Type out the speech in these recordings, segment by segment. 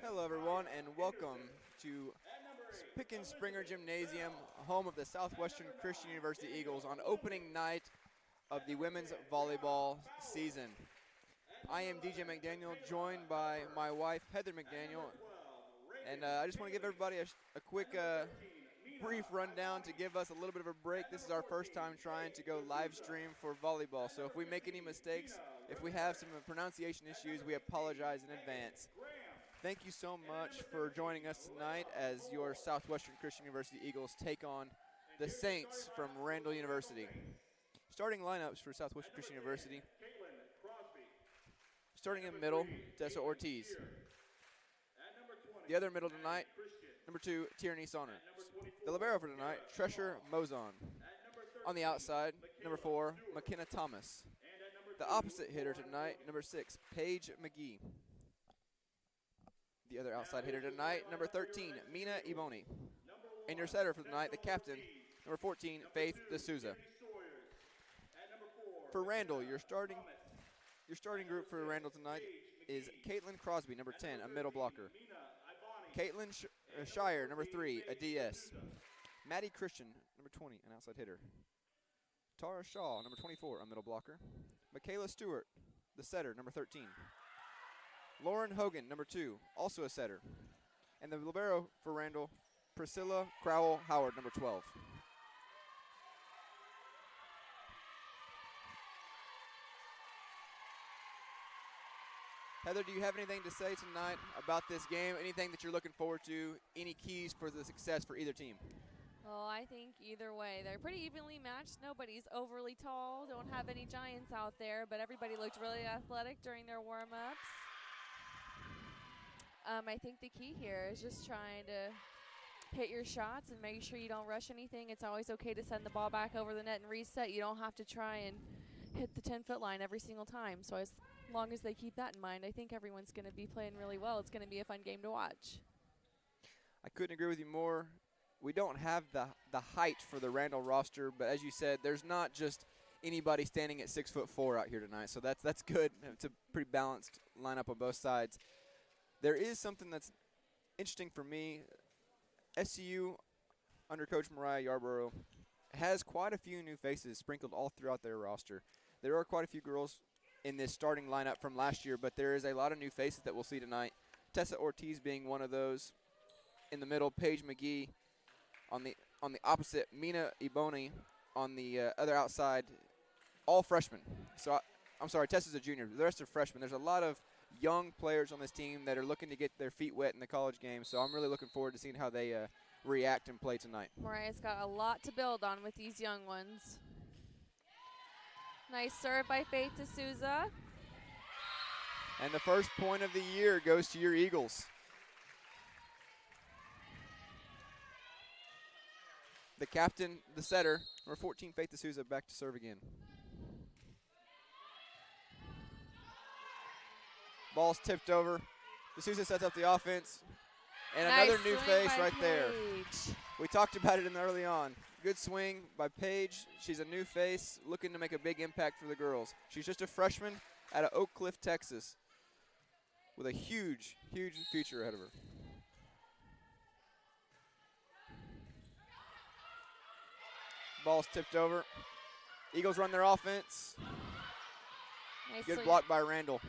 Hello, everyone, and welcome to Pickens Springer Gymnasium, home of the Southwestern Christian University Eagles, on opening night of the women's volleyball season. I am DJ McDaniel, joined by my wife, Heather McDaniel, and I just want to give everybody a quick brief rundown to give us a little bit of a break. This is our first time trying to go live stream for volleyball, so if we make any mistakes, if we have some pronunciation issues, we apologize in advance. Thank you so much for joining us tonight as your Southwestern Christian University Eagles take on the Saints from Randall University. Starting lineups for Southwestern Christian University. Starting in middle, Tessa Ortiz. The other middle tonight, number 2, Tierney Saunders. The libero for tonight, Tresher Mozon. On the outside, number 4, McKenna Thomas. The opposite hitter tonight, number 6, Paige McGee. The other outside hitter tonight, number 13, Mina Iboni. And your setter for tonight, the captain, number 14, Faith D'Souza. For Randall, your starting group for Randall tonight is Caitlin Crosby, number 10, a middle blocker. Caitlin Shire, number 3, a DS. Maddie Christian, number 20, an outside hitter. Tara Shaw, number 24, a middle blocker. Michaela Stewart, the setter, number 13. Lauren Hogan, number 2, also a setter. And the libero for Randall, Priscilla Crowell Howard, number 12. Heather, do you have anything to say tonight about this game? Anything that you're looking forward to? Any keys for the success for either team? Well, I think either way, they're pretty evenly matched. Nobody's overly tall, don't have any giants out there, but everybody looked really athletic during their warm-ups. I think the key here is just trying to hit your shots and make sure you don't rush anything. It's always okay to send the ball back over the net and reset. You don't have to try and hit the 10-foot line every single time. So as long as they keep that in mind, I think everyone's going to be playing really well. It's going to be a fun game to watch. I couldn't agree with you more. We don't have the height for the Randall roster, but as you said, there's not just anybody standing at 6'4" out here tonight. So that's good. It's a pretty balanced lineup on both sides. There is something that's interesting for me. SCU, under Coach Mariah Yarborough, has quite a few new faces sprinkled all throughout their roster. There are quite a few girls in this starting lineup from last year, but there is a lot of new faces that we'll see tonight. Tessa Ortiz being one of those. In the middle, Paige McGee. On the opposite, Mina Iboni. On the other outside, all freshmen. So I'm sorry, Tessa's a junior. The rest are freshmen. There's a lot of young players on this team that are looking to get their feet wet in the college game, so I'm really looking forward to seeing how they react and play tonight. Mariah's got a lot to build on with these young ones. Nice serve by Faith D'Souza. And the first point of the year goes to your Eagles. The captain, the setter, number 14, Faith D'Souza, back to serve again. Ball's tipped over. D'Souza sets up the offense. And nice another new face right Paige. there. We talked about it early on. Good swing by Paige. She's a new face looking to make a big impact for the girls. She's just a freshman out of Oak Cliff, Texas, with a huge, huge future ahead of her. Ball's tipped over. Eagles run their offense. Nicely. Good block by Randall.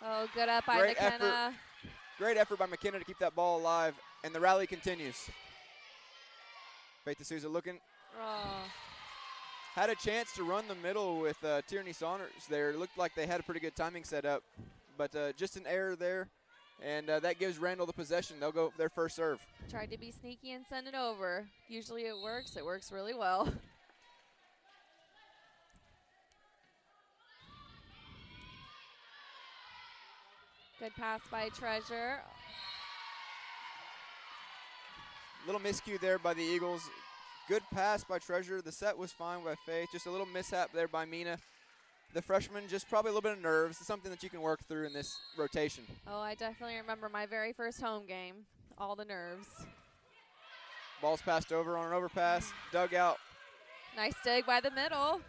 Oh, good up by Great McKenna. effort. Great effort by McKenna to keep that ball alive, and the rally continues. Faith D'Souza looking. Oh. Had a chance to run the middle with Tierney Saunders there. Looked like they had a pretty good timing set up, but just an error there, and that gives Randall the possession. They'll go their first serve. Tried to be sneaky and send it over. Usually it works. It works really well. Good pass by Treasure. Little miscue there by the Eagles. Good pass by Treasure. The set was fine by Faith. Just a little mishap there by Mina. The freshman, just probably a little bit of nerves. It's something that you can work through in this rotation. Oh, I definitely remember my very first home game. All the nerves. Ball's passed over on an overpass. Dug out. Nice dig by the middle.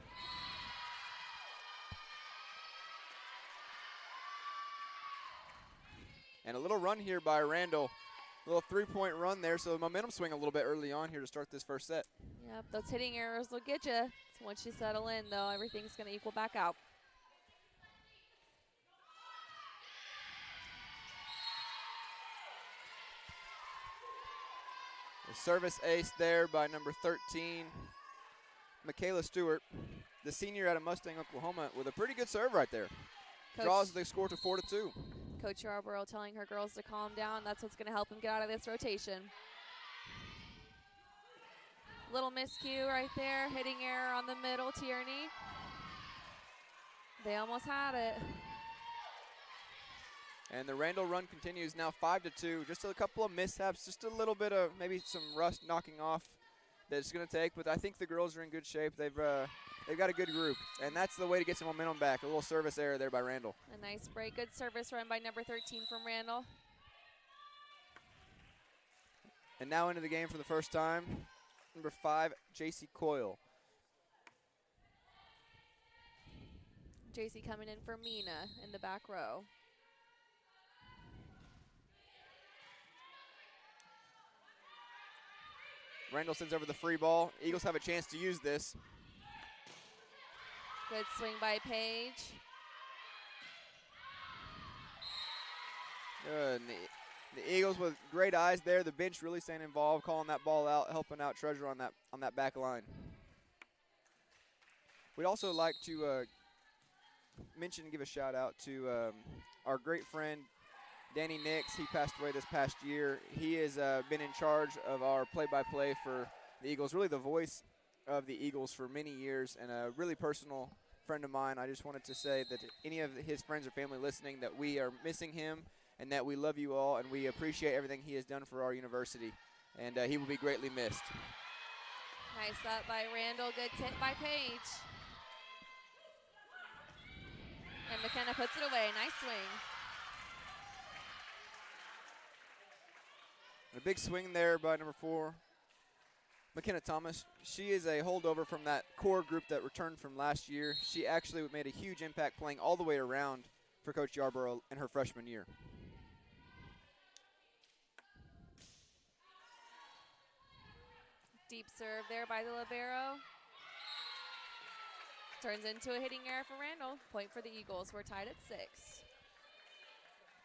And a little run here by Randall. A little three-point run there, so the momentum swing a little bit early on here to start this first set. Yep, those hitting errors will get you. So once you settle in, though, everything's going to equal back out. The service ace there by number 13, Michaela Stewart, the senior out of Mustang, Oklahoma, with a pretty good serve right there. Coach, Draws the score to 4-2. Coach Yarborough telling her girls to calm down. That's what's going to help them get out of this rotation. Little miscue right there. Hitting error on the middle, Tierney. They almost had it. And the Randall run continues now 5-2. Just a couple of mishaps, just a little bit of maybe some rust knocking off that it's going to take. But I think the girls are in good shape. They've got a good group, and that's the way to get some momentum back. A little service error there by Randall. A nice break. Good service run by number 13 from Randall. And now into the game for the first time, number 5, JC Coyle. JC coming in for Mina in the back row. Randall sends over the free ball. Eagles have a chance to use this. Good swing by Paige. Good. And the Eagles with great eyes there. The bench really staying involved, calling that ball out, helping out Treasure on that back line. We'd also like to mention and give a shout out to our great friend Danny Nix. He passed away this past year. He has been in charge of our play-by-play for the Eagles, really the voice of the Eagles for many years, and a really personal friend of mine. I just wanted to say that any of his friends or family listening, that we are missing him and that we love you all and we appreciate everything he has done for our university, and he will be greatly missed. Nice up by Randall. Good tip by Paige. And McKenna puts it away. Nice swing. A big swing there by number 4, McKenna Thomas. She is a holdover from that core group that returned from last year. She actually made a huge impact playing all the way around for Coach Yarborough in her freshman year. Deep serve there by the libero. Turns into a hitting error for Randall. Point for the Eagles. We're tied at 6.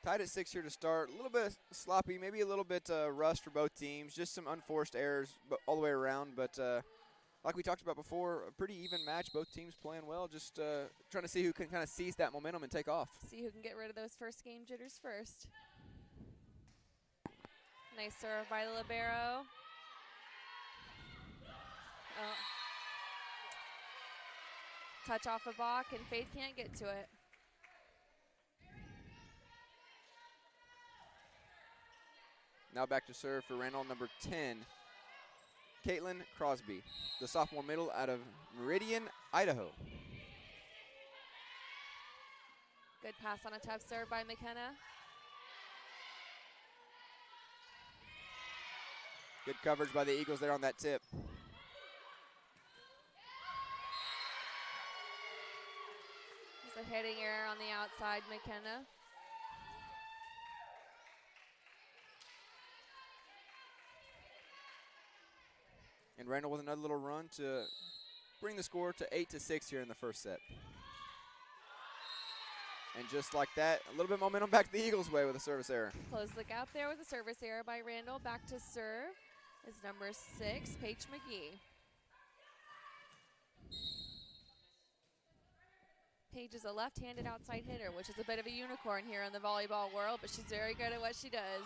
Tied at 6 here to start. A little bit sloppy, maybe a little bit rust for both teams. Just some unforced errors all the way around. But like we talked about before, a pretty even match. Both teams playing well. Just trying to see who can kind of seize that momentum and take off. See who can get rid of those first game jitters first. Nice serve by the libero. Oh. Touch off a block, and Faith can't get to it. Now back to serve for Randall, number 10, Caitlin Crosby, the sophomore middle out of Meridian, Idaho. Good pass on a tough serve by McKenna. Good coverage by the Eagles there on that tip. There's a hitting error on the outside, McKenna. And Randall with another little run to bring the score to 8-6 here in the first set. And just like that, a little bit of momentum back the Eagles' way with a service error. Close the gap there with a service error by Randall. Back to serve is number 6, Paige McGee. Paige is a left-handed outside hitter, which is a bit of a unicorn here in the volleyball world, but she's very good at what she does.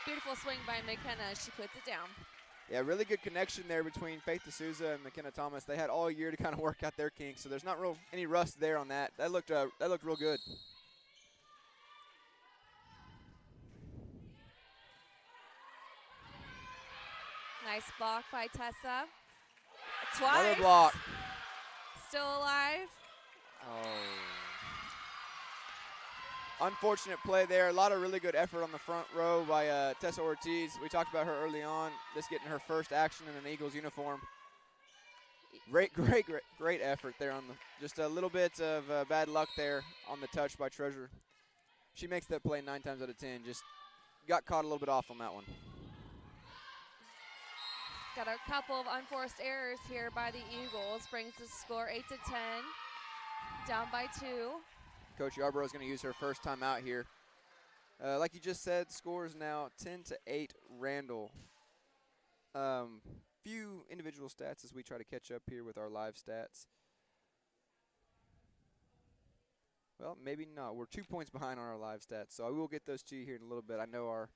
Beautiful swing by McKenna as she puts it down. Yeah, really good connection there between Faith D'Souza and McKenna Thomas. They had all year to kind of work out their kinks, so there's not any rust there on that. That looked real good. Nice block by Tessa. Twice. Another block. Still alive. Oh. Unfortunate play there. A lot of really good effort on the front row by Tessa Ortiz. We talked about her early on, just getting her first action in an Eagles uniform. Great effort there on the, just a little bit of bad luck there on the touch by Treasure. She makes that play 9 times out of 10. Just got caught a little bit off on that one. Got a couple of unforced errors here by the Eagles. Brings the score 8-10. Down by 2. Coach Yarborough is going to use her first time out here. Like you just said, score is now 10-8 Randall. Few individual stats as we try to catch up here with our live stats. Well, maybe not. We're 2 points behind on our live stats, so I will get those to you here in a little bit. I know our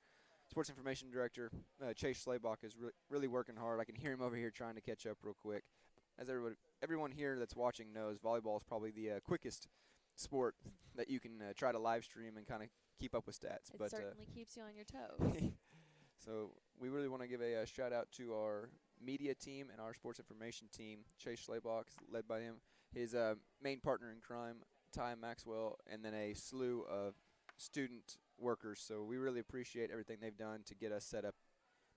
sports information director, Chase Schlabach, is really working hard. I can hear him over here trying to catch up real quick. As everyone here that's watching knows, volleyball is probably the quickest sport that you can try to live stream and kind of keep up with stats. It certainly keeps you on your toes. So we really want to give a shout out to our media team and our sports information team. Chase Schlabach is led by him. His main partner in crime, Ty Maxwell, and then a slew of student workers. So we really appreciate everything they've done to get us set up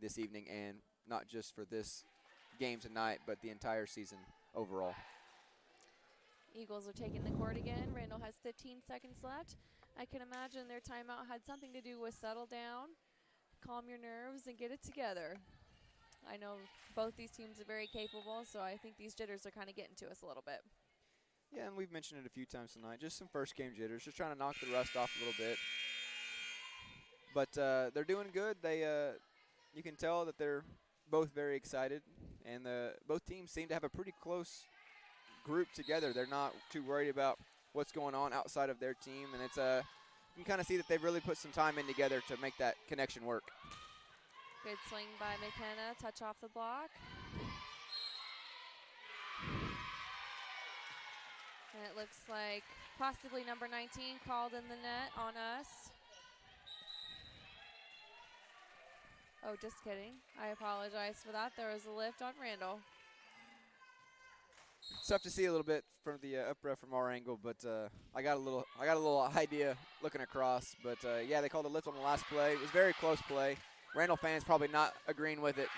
this evening, and not just for this game tonight, but the entire season overall. Eagles are taking the court again. Randall has 15 seconds left. I can imagine their timeout had something to do with settle down, calm your nerves, and get it together. I know both these teams are very capable, so I think these jitters are kind of getting to us a little bit. Yeah, and we've mentioned it a few times tonight. Just some first game jitters, just trying to knock the rust off a little bit. But they're doing good. You can tell that they're both very excited, and both teams seem to have a pretty close group together. They're not too worried about what's going on outside of their team, and it's you can kind of see that they've really put some time in together to make that connection work. Good swing by McKenna, touch off the block. And it looks like possibly number 19 called in the net on us. Oh, just kidding. I apologize for that. There was a lift on Randall. It's tough to see a little bit from the up ref from our angle, but I got a little idea looking across. But yeah, they called a lift on the last play. It was a very close play. Randall fans probably not agreeing with it,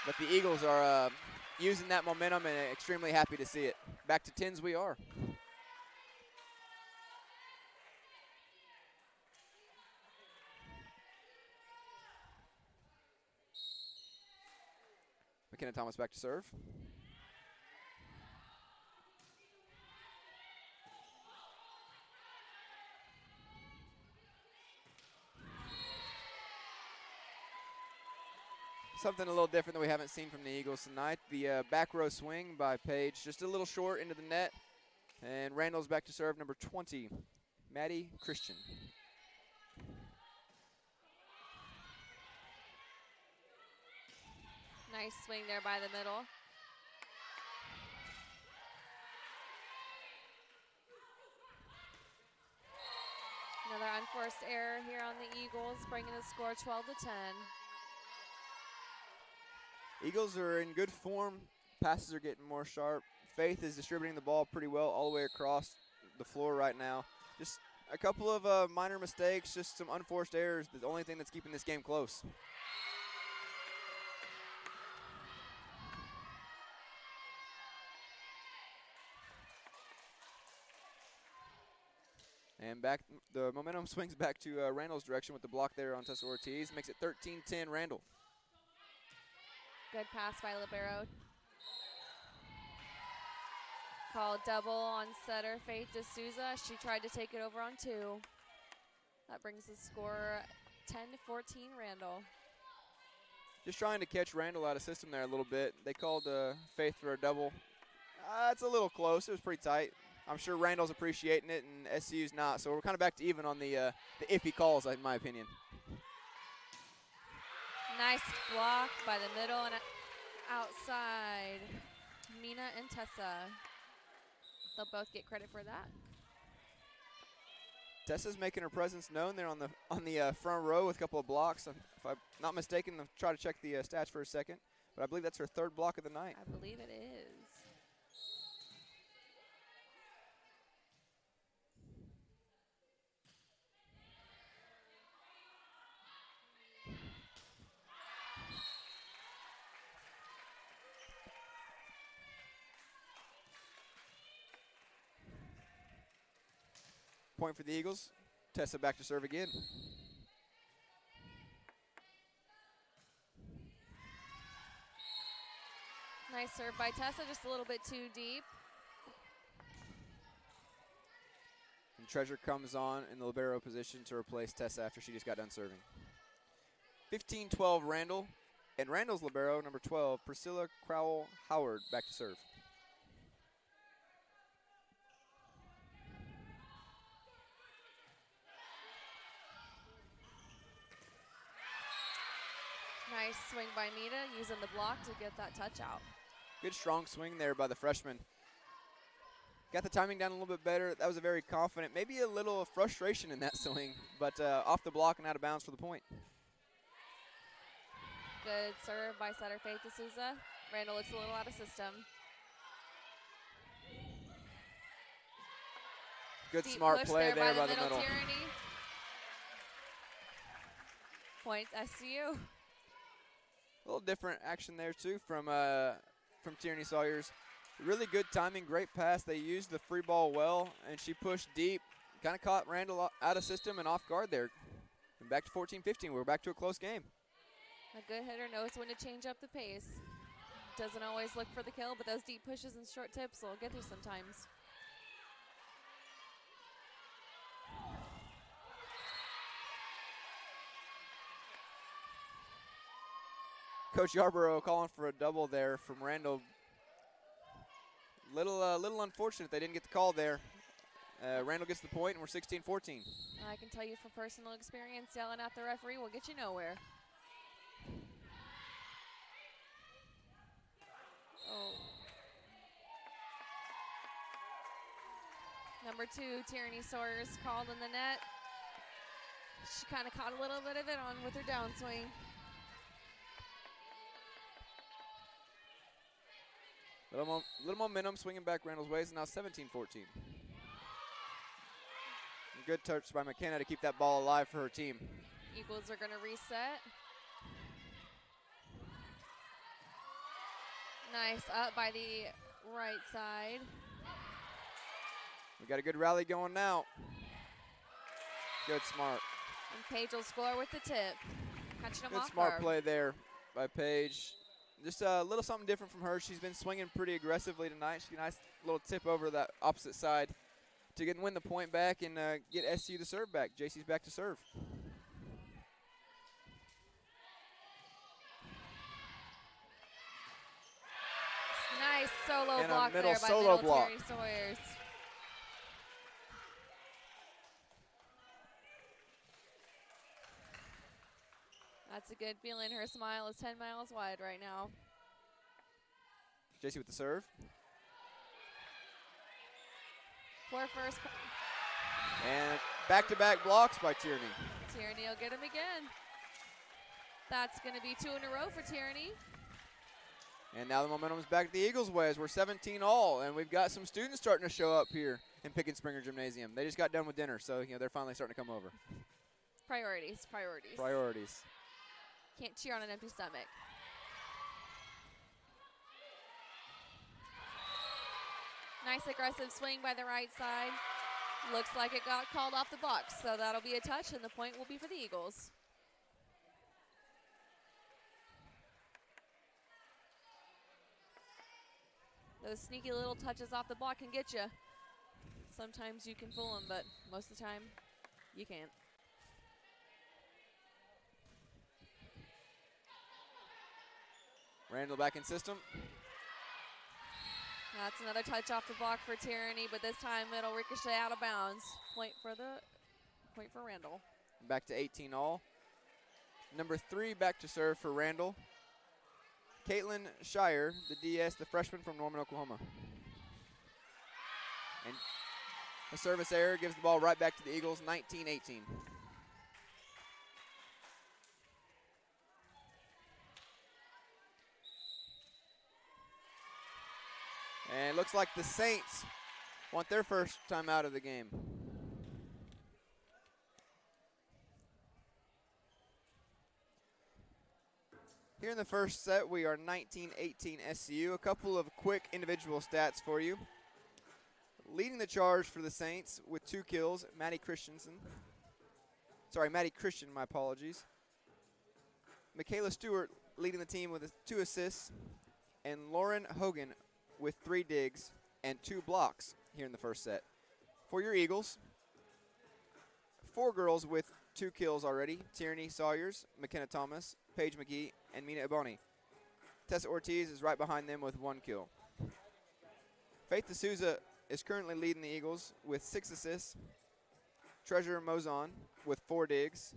but the Eagles are using that momentum and extremely happy to see it. Back to 10s we are. McKenna Thomas back to serve. Something a little different that we haven't seen from the Eagles tonight. The back row swing by Paige, just a little short into the net. And Randall's back to serve, number 20, Maddie Christian. Nice swing there by the middle. Another unforced error here on the Eagles, bringing the score 12-10. Eagles are in good form. Passes are getting more sharp. Faith is distributing the ball pretty well all the way across the floor right now. Just a couple of minor mistakes, just some unforced errors. The only thing that's keeping this game close. And back, the momentum swings back to Randall's direction with the block there on Tessa Ortiz. Makes it 13-10 Randall. Good pass by Libero. Called double on setter Faith D'Souza. She tried to take it over on 2. That brings the score 10-14 Randall. Just trying to catch Randall out of system there a little bit. They called Faith for a double. It's a little close. It was pretty tight. I'm sure Randall's appreciating it and SCU's not. So we're kind of back to even on the iffy calls, in my opinion. Nice block by the middle and outside. Mina and Tessa. They'll both get credit for that. Tessa's making her presence known there on the front row with a couple of blocks. If I'm not mistaken, I'll try to check the stats for a second, but I believe that's her 3rd block of the night. I believe it is. point for the Eagles. Tessa back to serve again. Nice serve by Tessa, just a little bit too deep. And Treasure comes on in the libero position to replace Tessa after she just got done serving. 15-12 Randall. And Randall's libero, number 12, Priscilla Crowell-Howard, back to serve. Nice swing by Mita, using the block to get that touch out. Good strong swing there by the freshman. Got the timing down a little bit better. That was a very confident, maybe a little frustration in that swing, but off the block and out of bounds for the point. Good serve by setter Faith D'Souza. Randall looks a little out of system. Good Deep smart push play there by the middle. Tyranny. Points SCU. A little different action there too from Tierney Sawyers. Really good timing, great pass. They used the free ball well, and she pushed deep. Kind of caught Randall out of system and off guard there. And back to 14-15. We're back to a close game. A good hitter knows when to change up the pace. Doesn't always look for the kill, but those deep pushes and short tips will get you sometimes. Coach Yarborough calling for a double there from Randall. Little unfortunate they didn't get the call there. Randall gets the point, and we're 16-14. I can tell you from personal experience, yelling at the referee will get you nowhere. Oh. Number 2, Tierney Sawyers called in the net. She kind of caught a little bit of it on with her downswing. Little momentum swinging back Randall's ways, and now 17-14. Good touch by McKenna to keep that ball alive for her team. Eagles are going to reset. Nice up by the right side. We got a good rally going now. Good smart. And Paige will score with the tip. Catching them Good off smart guard. play there by Paige. Just a little something different from her. She's been swinging pretty aggressively tonight. She got a nice little tip over that opposite side to win the point back and get SCU the serve back. JC's back to serve. Nice solo and block a middle there by solo block. Tierney Sawyers. That's a good feeling. Her smile is 10 miles wide right now. JC with the serve. For first. And back-to-back blocks by Tierney. Tierney will get him again. That's going to be 2 in a row for Tierney. And now the momentum's back the Eagles' way as we're 17 all, and we've got some students starting to show up here in Pickens Springer Gymnasium. They just got done with dinner, so they're finally starting to come over. Priorities, priorities. Priorities. Can't cheer on an empty stomach. Nice aggressive swing by the right side. Looks like it got called off the box, so that'll be a touch, and the point will be for the Eagles. Those sneaky little touches off the block can get you. Sometimes you can fool them, but most of the time, you can't. Randall back in system. That's another touch off the block for Tierney, but this time it'll ricochet out of bounds. Point for Randall. Back to 18 all. Number 3 back to serve for Randall. Caitlin Shire, the DS, the freshman from Norman, Oklahoma. And a service error gives the ball right back to the Eagles, 19-18. And it looks like the Saints want their first time out of the game. Here in the first set, we are 19-18 SCU. A couple of quick individual stats for you. Leading the charge for the Saints with 2 kills, Maddie Christian, my apologies. Michaela Stewart leading the team with 2 assists, and Lauren Hogan with 3 digs and 2 blocks here in the first set. For your Eagles, 4 girls with 2 kills already: Tierney Sawyers, McKenna Thomas, Paige McGee, and Mina Ebony. Tessa Ortiz is right behind them with 1 kill. Faith D'Souza is currently leading the Eagles with 6 assists. Treasure Mozon with 4 digs.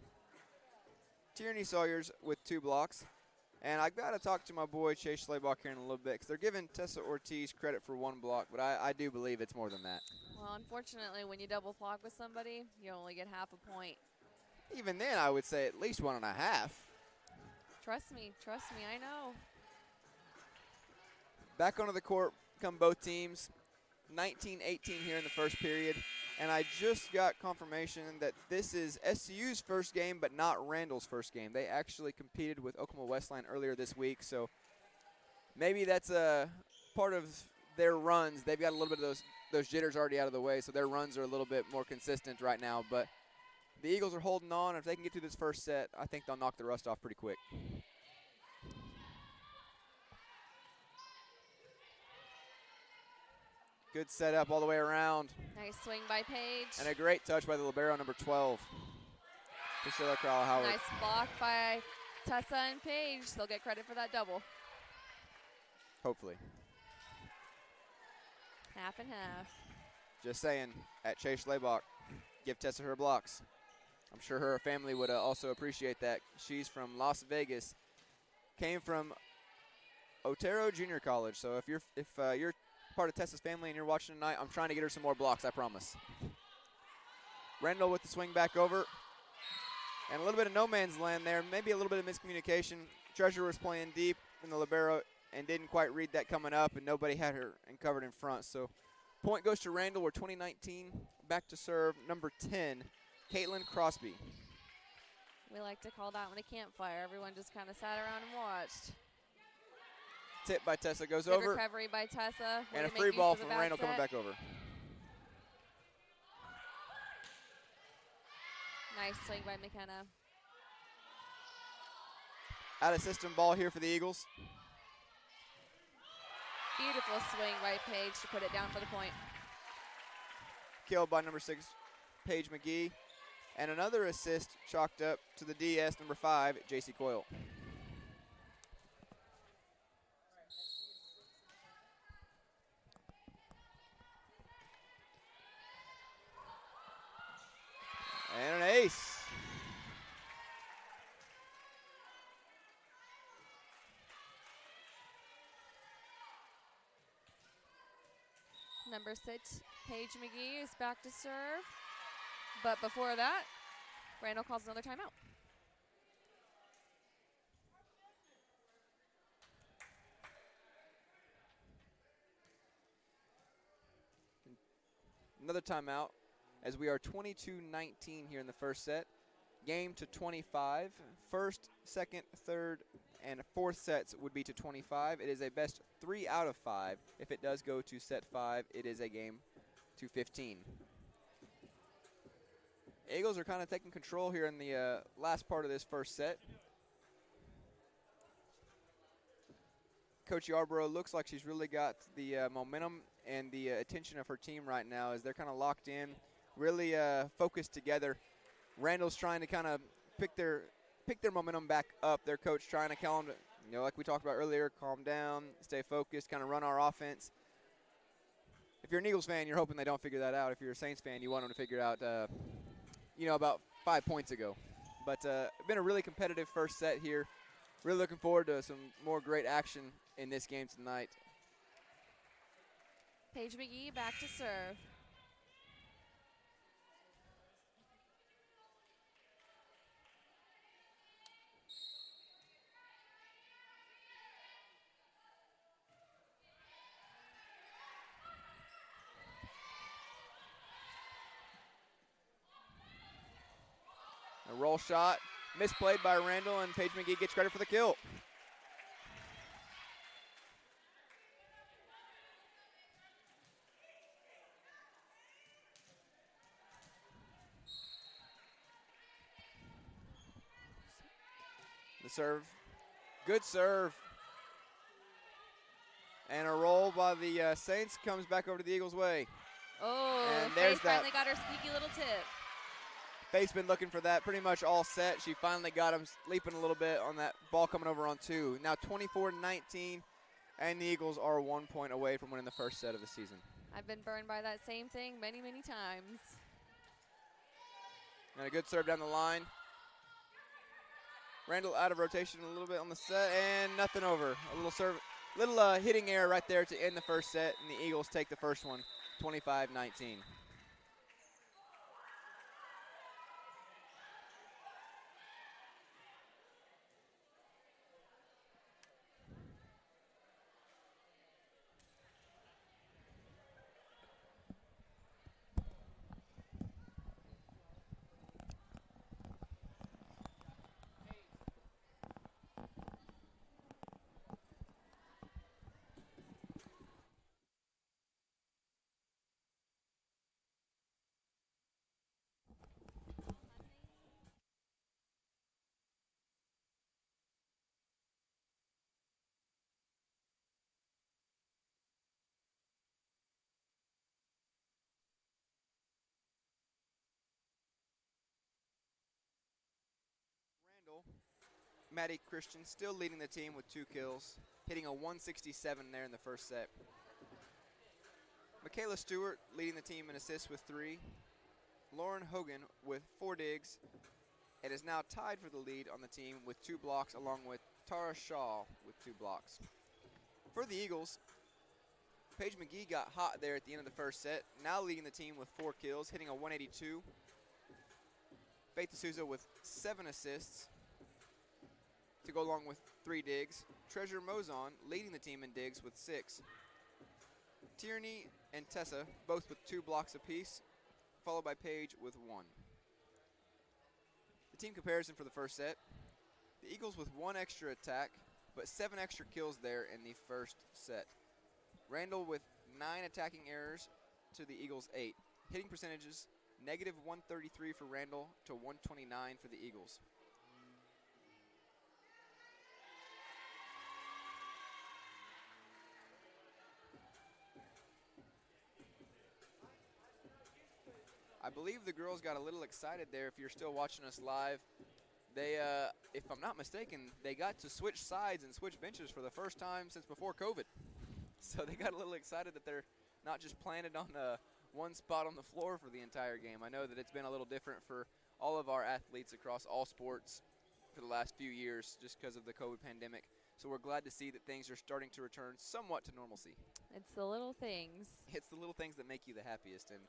Tierney Sawyers with 2 blocks. And I've got to talk to my boy Chase Schlabach here in a little bit, because they're giving Tessa Ortiz credit for 1 block, but I do believe it's more than that. Well, unfortunately, when you double block with somebody, you only get half a point. Even then, I would say at least 1.5. Trust me, I know. Back onto the court come both teams. 19-18 here in the first period. And I just got confirmation that this is SCU's first game, but not Randall's first game. They actually competed with Oklahoma Westline earlier this week, so maybe that's a part of their runs. They've got a little bit of those jitters already out of the way, so their runs are a little bit more consistent right now. But the Eagles are holding on. If they can get through this first set, I think they'll knock the rust off pretty quick. Good setup all the way around. Nice swing by Paige. And a great touch by the libero, number 12. Priscilla Crowell-Howard. Nice block by Tessa and Paige. They'll get credit for that double. Hopefully. Half and half. Just saying, at Chase Schlabach, give Tessa her blocks. I'm sure her family would also appreciate that. She's from Las Vegas. Came from Otero Junior College. So if you're part of Tessa's family and you're watching tonight, I'm trying to get her some more blocks, I promise. Randall with the swing back over. And a little bit of no man's land there, maybe a little bit of miscommunication. Treasure was playing deep in the libero and didn't quite read that coming up, and nobody had her covered in front. So point goes to Randall. We're 20-19. Back to serve number 10, Caitlin Crosby. We like to call that one a campfire. Everyone just kind of sat around and watched. Tip by Tessa goes Good over. recovery by Tessa. And a free ball from Randall coming back over. Nice swing by McKenna. Out of system ball here for the Eagles. Beautiful swing by Paige to put it down for the point. Killed by number 6, Paige McGee. And another assist chalked up to the DS, number 5, JC Coyle. And an ace. Number 6, Paige McGee is back to serve. But before that, Randall calls another timeout. Another timeout as we are 22-19 here in the first set. Game to 25. First, second, third, and fourth sets would be to 25. It is a best 3 out of 5. If it does go to set 5, it is a game to 15. Eagles are kind of taking control here in the last part of this first set. Coach Yarborough looks like she's really got the momentum and the attention of her team right now as they're kind of locked in, really focused together. Randall's trying to kind of pick their momentum back up. Their coach trying to calm, like we talked about earlier, calm down, stay focused, kind of run our offense. If you're an Eagles fan, you're hoping they don't figure that out. If you're a Saints fan, you want them to figure it out, about 5 points ago. But been a really competitive first set here. Really looking forward to some more great action in this game tonight. Paige McGee back to serve. A roll shot, misplayed by Randall, and Paige McGee gets credit for the kill. The serve. Good serve. And a roll by the Saints comes back over to the Eagles' way. Oh, and there's Faith that. finally got her sneaky little tip. Faith's been looking for that pretty much all set. She finally got him sleeping a little bit on that ball coming over on 2. Now 24-19, and the Eagles are 1 point away from winning the first set of the season. I've been burned by that same thing many, many times. And a good serve down the line. Randall out of rotation a little bit on the set, and nothing over. A little serve, little hitting error right there to end the first set, and the Eagles take the first one, 25-19. Maddie Christian still leading the team with 2 kills, hitting a 167 there in the first set. Michaela Stewart leading the team in assists with 3. Lauren Hogan with 4 digs, and is now tied for the lead on the team with 2 blocks, along with Tara Shaw with 2 blocks. For the Eagles, Paige McGee got hot there at the end of the first set, now leading the team with 4 kills, hitting a 182. Faith D'Souza with 7 assists to go along with 3 digs. Treasure Mozon leading the team in digs with 6. Tierney and Tessa both with 2 blocks apiece, followed by Paige with 1. The team comparison for the first set. The Eagles with 1 extra attack, but 7 extra kills there in the first set. Randall with 9 attacking errors to the Eagles' 8. Hitting percentages, negative 133 for Randall to 129 for the Eagles. I believe the girls got a little excited there. If you're still watching us live, they, if I'm not mistaken, they got to switch sides and switch benches for the first time since before COVID. So they got a little excited that they're not just planted on one spot on the floor for the entire game. I know that it's been a little different for all of our athletes across all sports for the last few years just because of the COVID pandemic. So we're glad to see that things are starting to return somewhat to normalcy. It's the little things. It's the little things that make you the happiest. And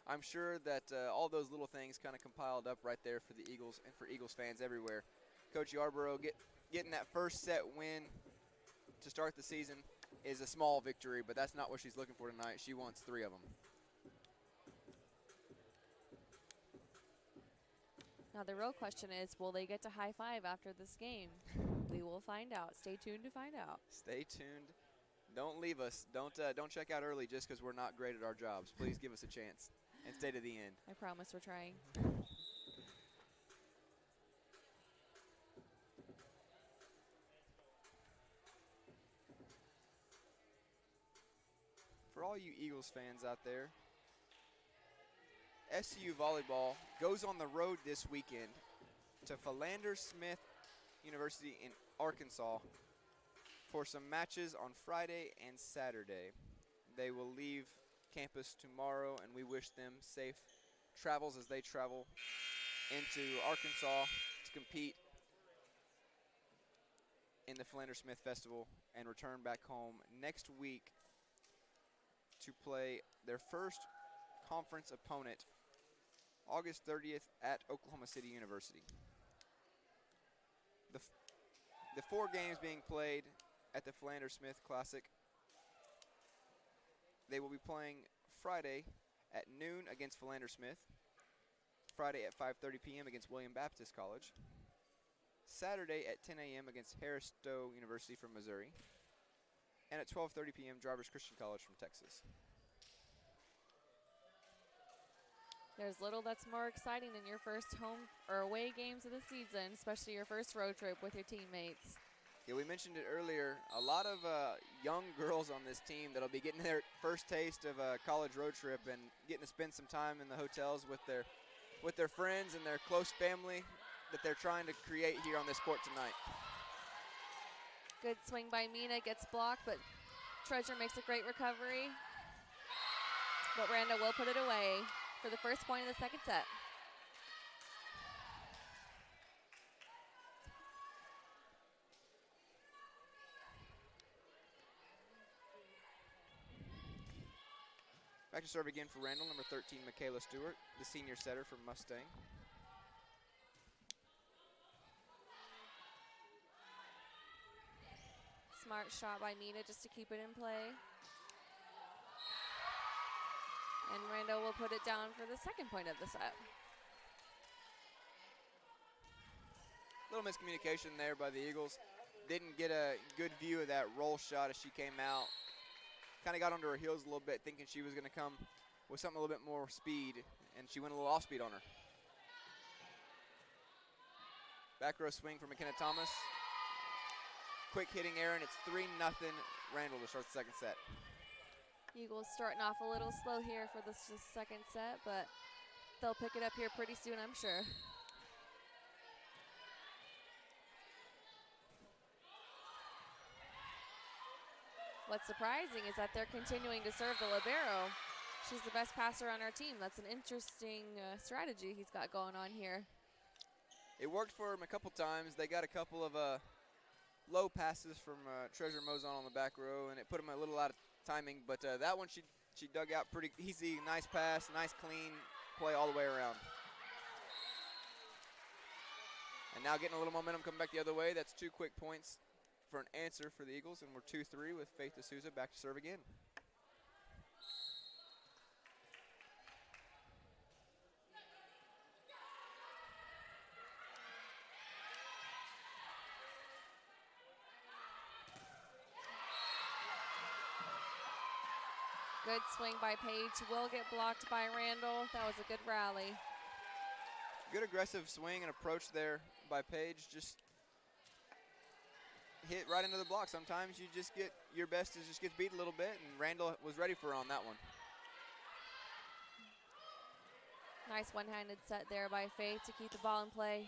I'm sure that all those little things kind of compiled up right there for the Eagles and for Eagles fans everywhere. Coach Yarborough getting that first set win to start the season is a small victory, but that's not what she's looking for tonight. She wants 3 of them. Now the real question is, will they get to high five after this game? We will find out. Stay tuned to find out. Stay tuned. Don't leave us. Don't check out early just because we're not great at our jobs. Please give us a chance and stay to the end. I promise we're trying. For all you Eagles fans out there, SCU Volleyball goes on the road this weekend to Philander Smith University in Arkansas for some matches on Friday and Saturday. They will leave campus tomorrow, and we wish them safe travels as they travel into Arkansas to compete in the Philander Smith Festival and return back home next week to play their first conference opponent August 30th at Oklahoma City University. The 4 games being played at the Philander Smith Classic, they will be playing Friday at noon against Philander Smith, Friday at 5:30 p.m. against William Baptist College, Saturday at 10 a.m. against Harris Stowe University from Missouri, and at 12:30 p.m. Drivers Christian College from Texas. There's little that's more exciting than your first home or away games of the season, especially your first road trip with your teammates. Yeah, we mentioned it earlier. A lot of young girls on this team that'll be getting their first taste of a college road trip and getting to spend some time in the hotels with their friends and their close family that they're trying to create here on this court tonight. Good swing by Mina, gets blocked, but Treasure makes a great recovery. But Randall will put it away for the first point of the second set. Back to serve again for Randall, number 13, Michaela Stewart, the senior setter from Mustang. Smart shot by Mina just to keep it in play. And Randall will put it down for the second point of the set. Little miscommunication there by the Eagles. Didn't get a good view of that roll shot as she came out. Kind of got under her heels a little bit, thinking she was going to come with something a little bit more speed, and she went a little off speed on her. Back row swing for McKenna Thomas. Quick hitting error, and it's 3-0 Randall to start the second set. Eagles starting off a little slow here for this second set, but they'll pick it up here pretty soon, I'm sure. What's surprising is that they're continuing to serve the libero. She's the best passer on our team. That's an interesting strategy he's got going on here. It worked for him a couple times. They got a couple of low passes from Treasure Mozon on the back row, and it put him a little out of timing. But that one she dug out pretty easy. Nice pass, nice clean play all the way around. And now getting a little momentum coming back the other way. That's 2 quick points for an answer for the Eagles, and we're 2-3 with Faith D'Souza back to serve again. Good swing by Paige. Will get blocked by Randall. That was a good rally. Good aggressive swing and approach there by Paige. Just hit right into the block. Sometimes you just get your best is just gets beat a little bit, and Randall was ready for her on that one. Nice one-handed set there by Faith to keep the ball in play.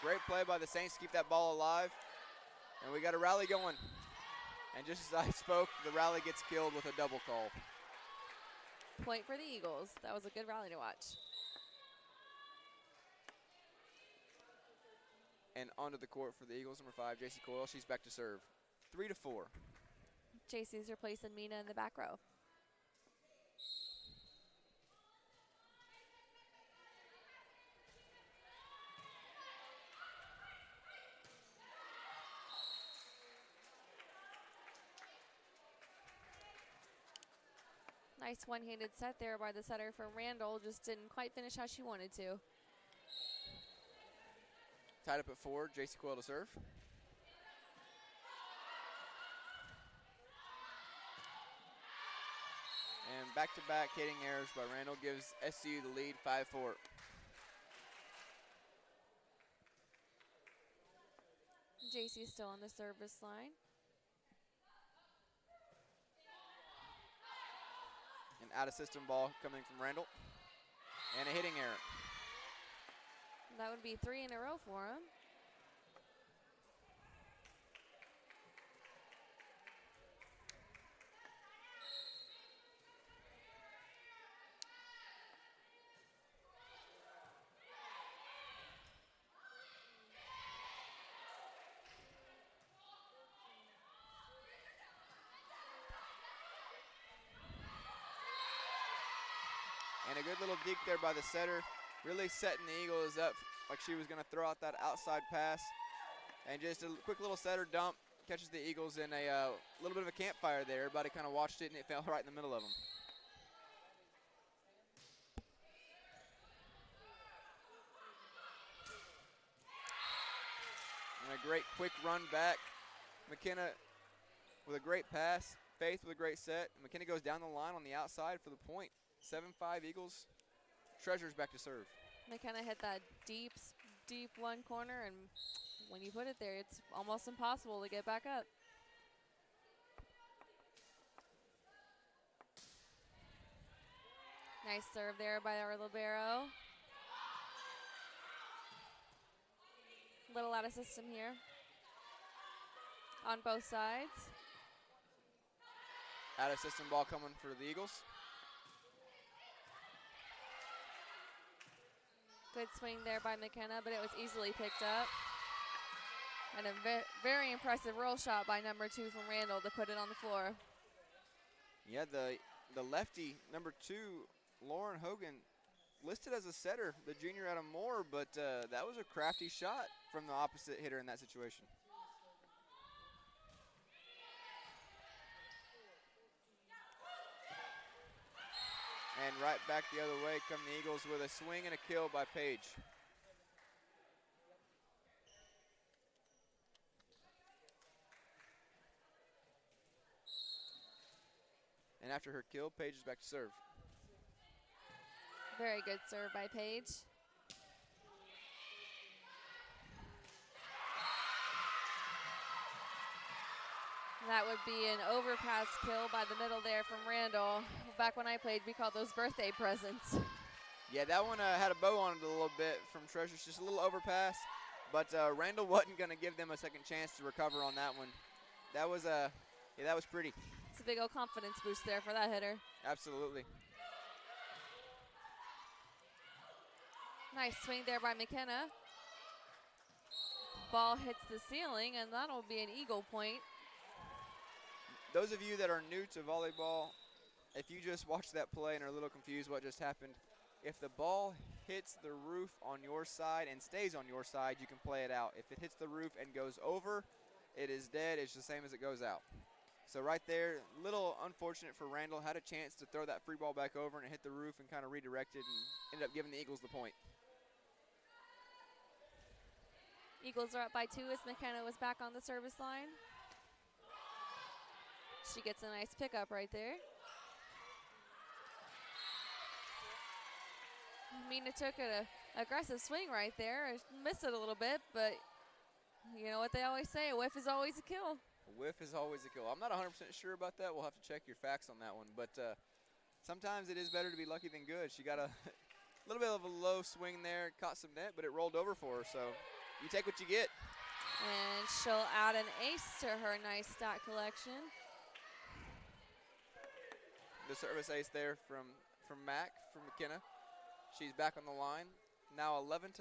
Great play by the Saints to keep that ball alive. And we got a rally going. And just as I spoke, the rally gets killed with a double call. Point for the Eagles. That was a good rally to watch. And onto the court for the Eagles, number 5, JC Coyle. She's back to serve. 3-4. JC's replacing Mina in the back row. Nice one-handed set there by the setter from Randall. Just didn't quite finish how she wanted to. Tied up at 4, JC Coyle to serve. And back-to-back hitting errors by Randall gives SCU the lead, 5-4. JC still on the service line. An out-of-system ball coming from Randall. And a hitting error. That would be 3 in a row for him. And a good little deke there by the setter, really setting the Eagles up like she was going to throw out that outside pass. And just a quick little setter dump catches the Eagles in a little bit of a campfire there. Everybody kind of watched it, and it fell right in the middle of them. And a great quick run back. McKenna with a great pass. Faith with a great set. McKenna goes down the line on the outside for the point. 7-5 Eagles. Treasures back to serve. McKenna hit that deep one corner, and when you put it there, it's almost impossible to get back up. Nice serve there by our libero. Little out of system here on both sides. Out of system ball coming for the Eagles. Good swing there by McKenna, but it was easily picked up. And a very impressive roll shot by number 2 from Randall to put it on the floor. Yeah, the lefty, number 2, Lauren Hogan, listed as a setter, the junior out of Moore, but that was a crafty shot from the opposite hitter in that situation. And right back the other way come the Eagles with a swing and a kill by Paige. And after her kill, Paige is back to serve. Very good serve by Paige. That would be an overpass kill by the middle there from Randall. Back when I played, we called those birthday presents. Yeah, that one had a bow on it a little bit from Treasures, just a little overpass. But Randall wasn't going to give them a second chance to recover on that one. That was that was pretty. It's a big old confidence boost there for that hitter. Absolutely. Nice swing there by McKenna. Ball hits the ceiling, and that'll be an Eagle point. Those of you that are new to volleyball, if you just watch that play and are a little confused what just happened, if the ball hits the roof on your side and stays on your side, you can play it out. If it hits the roof and goes over, it is dead. It's the same as it goes out. So right there, little unfortunate for Randall. Had a chance to throw that free ball back over and it hit the roof and kind of redirected and ended up giving the Eagles the point. Eagles are up by 2 as McKenna was back on the service line. She gets a nice pickup right there. Mina took an aggressive swing right there. Missed it a little bit, but you know what they always say, a whiff is always a kill. A whiff is always a kill. I'm not 100% sure about that. We'll have to check your facts on that one. But sometimes it is better to be lucky than good. She got a little bit of a low swing there, caught some net, but it rolled over for her. So you take what you get. And she'll add an ace to her nice stat collection. The service ace there from Mac, from McKenna. She's back on the line. Now 11-7.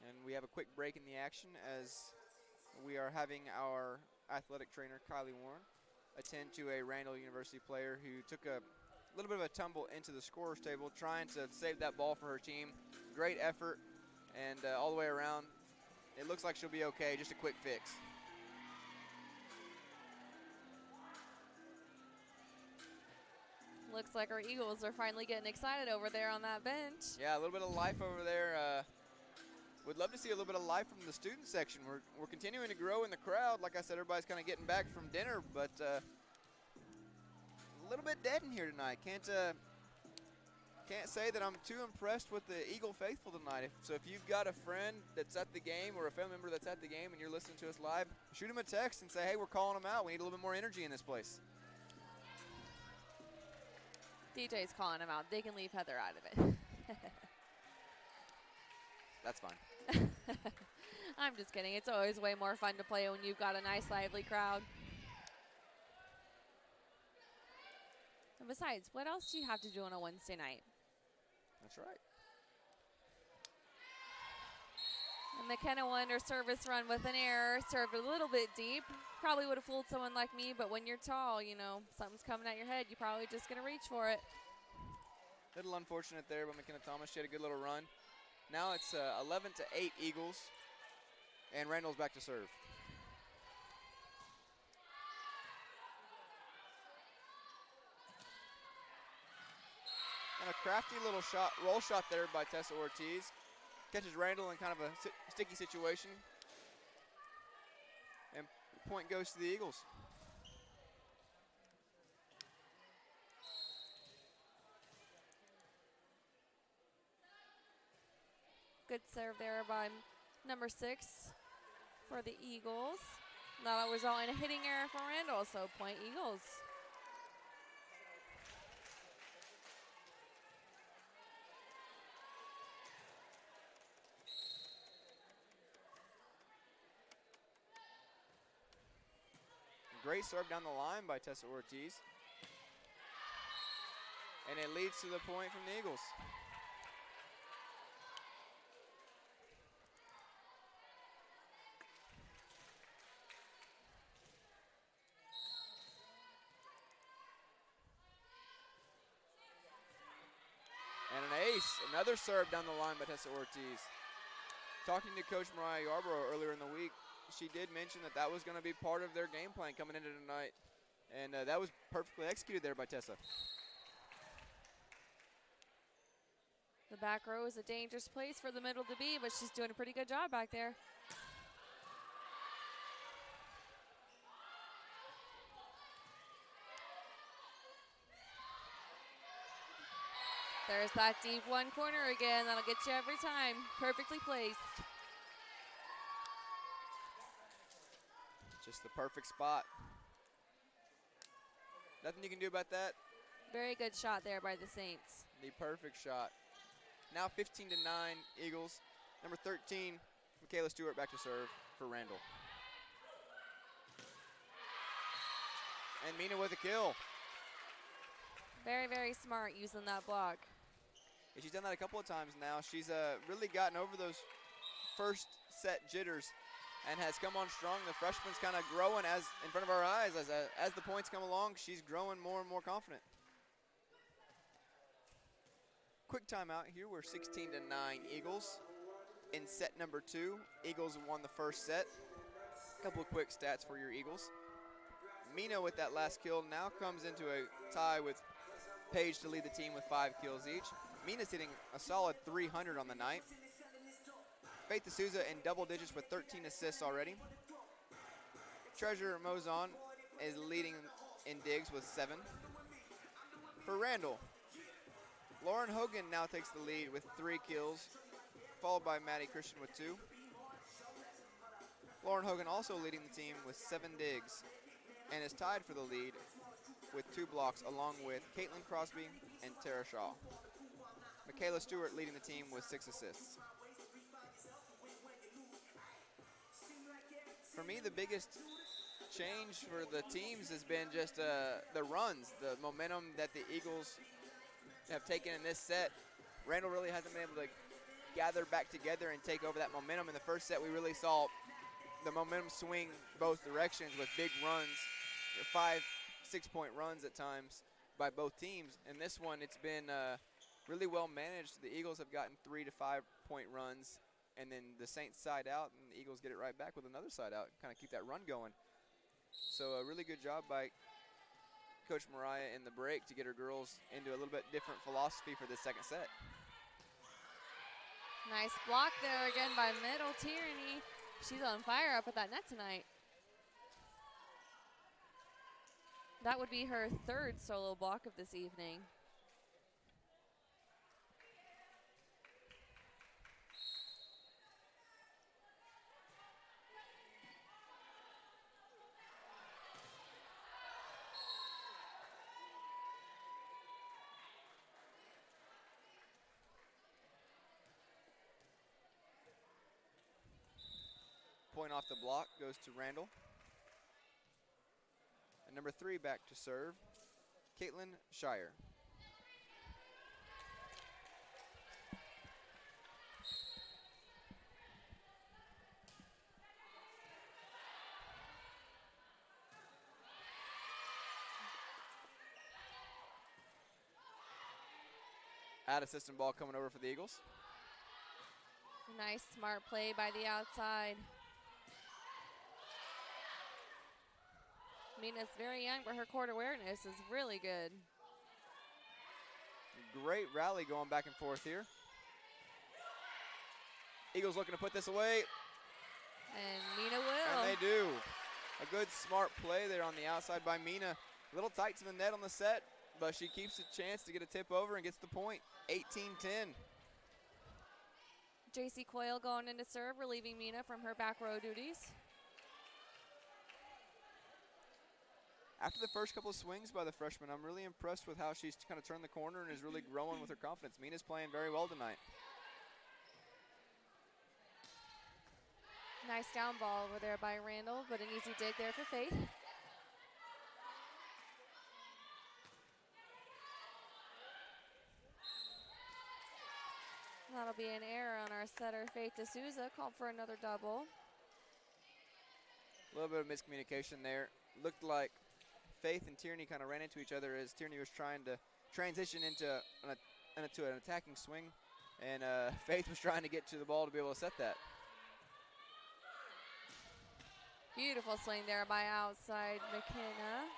And we have a quick break in the action as we are having our athletic trainer, Kylie Warren, attend to a Randall University player who took a little bit of a tumble into the scorer's table, trying to save that ball for her team. Great effort, and all the way around, it looks like she'll be okay, just a quick fix. Looks like our Eagles are finally getting excited over there on that bench. Yeah, a little bit of life over there. Would love to see a little bit of life from the student section. We're continuing to grow in the crowd. Like I said, everybody's kind of getting back from dinner, but a little bit dead in here tonight. Can't say that I'm too impressed with the Eagle faithful tonight. So if you've got a friend that's at the game or a family member that's at the game and you're listening to us live, shoot them a text and say, hey, we're calling them out. We need a little bit more energy in this place. DJ's calling them out. They can leave Heather out of it. That's fine. I'm just kidding. It's always way more fun to play when you've got a nice, lively crowd. And besides, what else do you have to do on a Wednesday night? That's right. And McKenna won her service run with an error. Served a little bit deep. Probably would have fooled someone like me, but when you're tall, you know, something's coming at your head. You're probably just going to reach for it. Little unfortunate there by McKenna Thomas. She had a good little run. Now it's 11-8 Eagles, and Randall's back to serve. And a crafty little shot, roll shot there by Tessa Ortiz. Catches Randall in kind of a sticky situation. And point goes to the Eagles. Good serve there by number 6 for the Eagles. That'll result in a hitting error for Randall, so point Eagles. Great serve down the line by Tessa Ortiz. And it leads to the point from the Eagles. And an ace, another serve down the line by Tessa Ortiz. Talking to Coach Mariah Yarborough earlier in the week, she did mention that that was going to be part of their game plan coming into tonight. And that was perfectly executed there by Tessa. The back row is a dangerous place for the middle to be, but she's doing a pretty good job back there. There's that deep one corner again. That'll get you every time. Perfectly placed. Just the perfect spot. Nothing you can do about that. Very good shot there by the Saints. The perfect shot. Now 15-9 Eagles. Number 13, Michaela Stewart back to serve for Randall. And Mina with a kill. Very, very smart using that block. And she's done that a couple of times now. She's really gotten over those first set jitters and has come on strong. The freshman's kind of growing as in front of our eyes. As the points come along, she's growing more and more confident. Quick timeout here. We're 16-9 Eagles. In set number 2, Eagles won the first set. A couple of quick stats for your Eagles. Mina with that last kill now comes into a tie with Paige to lead the team with 5 kills each. Mina's hitting a solid 300 on the night. Faith D'Souza in double digits with 13 assists already. Treasure Mozon is leading in digs with 7. For Randall, Lauren Hogan now takes the lead with 3 kills, followed by Maddie Christian with 2. Lauren Hogan also leading the team with 7 digs and is tied for the lead with 2 blocks along with Caitlin Crosby and Tara Shaw. Michaela Stewart leading the team with 6 assists. For me, the biggest change for the teams has been just the runs, the momentum that the Eagles have taken in this set. Randall really hasn't been able to gather back together and take over that momentum. In the first set, we really saw the momentum swing both directions with big runs, 5, 6-point runs at times by both teams. In this one, it's been really well managed. The Eagles have gotten 3 to 5-point runs, and then the Saints side out, and the Eagles get it right back with another side out, kind of keep that run going. So a really good job by Coach Mariah in the break to get her girls into a little bit different philosophy for this second set. Nice block there again by Middle Tierney. She's on fire up at that net tonight. That would be her 3rd solo block of this evening. Point off the block goes to Randall. And number 3 back to serve, Caitlin Shire. Out of system ball coming over for the Eagles. Nice smart play by the outside. Mina's very young, but her court awareness is really good. Great rally going back and forth here. Eagles looking to put this away. And Mina will. And they do. A good, smart play there on the outside by Mina. A little tight to the net on the set, but she keeps a chance to get a tip over and gets the point. 18-10. JC Coyle going in to serve, relieving Mina from her back row duties. After the first couple of swings by the freshman, I'm really impressed with how she's kind of turned the corner and is really growing with her confidence. Mina's playing very well tonight. Nice down ball over there by Randall, but an easy dig there for Faith. That'll be an error on our setter, Faith D'Souza, called for another double. A little bit of miscommunication there. Looked like Faith and Tierney kind of ran into each other as Tierney was trying to transition into an attacking swing, and Faith was trying to get to the ball to be able to set that. Beautiful swing there by outside McKenna.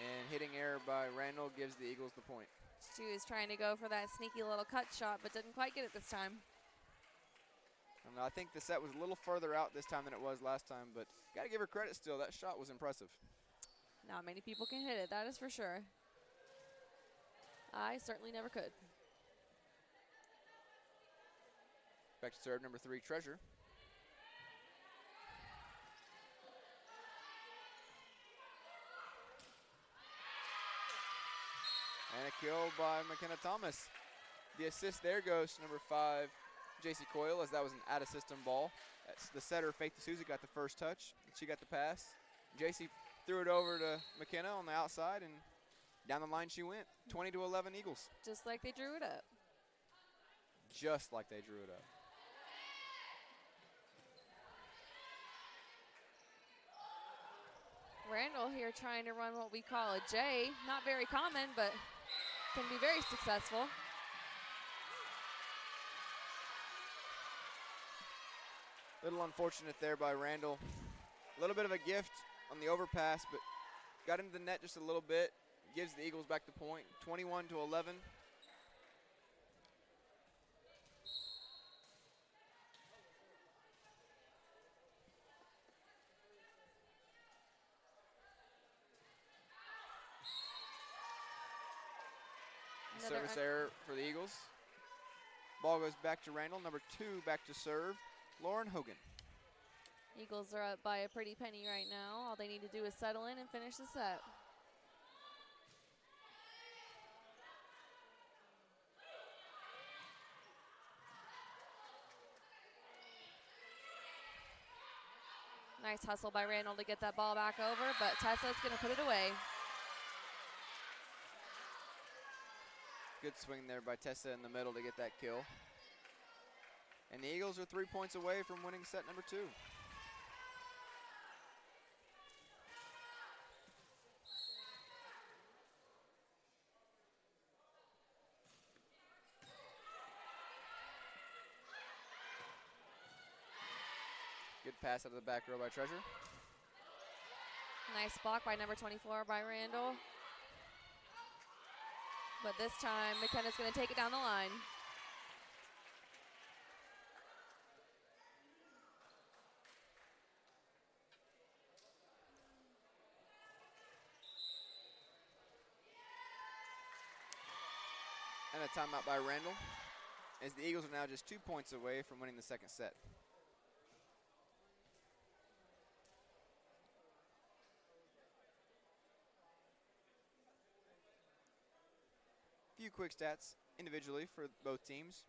And hitting error by Randall gives the Eagles the point. She was trying to go for that sneaky little cut shot, but didn't quite get it this time. I think the set was a little further out this time than it was last time, but got to give her credit still. That shot was impressive. Not many people can hit it, that is for sure. I certainly never could. Back to serve, number 3, Treasure. And a kill by McKenna Thomas. The assist there goes to number 5, JC Coyle, as that was an out-of-system ball. That's the setter, Faith D'Souza, got the first touch. She got the pass. JC threw it over to McKenna on the outside, and down the line she went. 20-11 Eagles. Just like they drew it up. Just like they drew it up. Randall here trying to run what we call a J. Not very common, but can be very successful. Little unfortunate there by Randall. A little bit of a gift on the overpass, but got into the net just a little bit. Gives the Eagles back the point, 21-11. Service error for the Eagles. Ball goes back to Randall. Number 2 back to serve, Lauren Hogan. Eagles are up by a pretty penny right now. All they need to do is settle in and finish the set. Nice hustle by Randall to get that ball back over, but Tessa's going to put it away. Good swing there by Tessa in the middle to get that kill. And the Eagles are 3 points away from winning set number 2. Good pass out of the back row by Treasure. Nice block by number 24 by Randall. But this time, McKenna's going to take it down the line. And a timeout by Randall, as the Eagles are now just 2 points away from winning the second set. Few quick stats individually for both teams.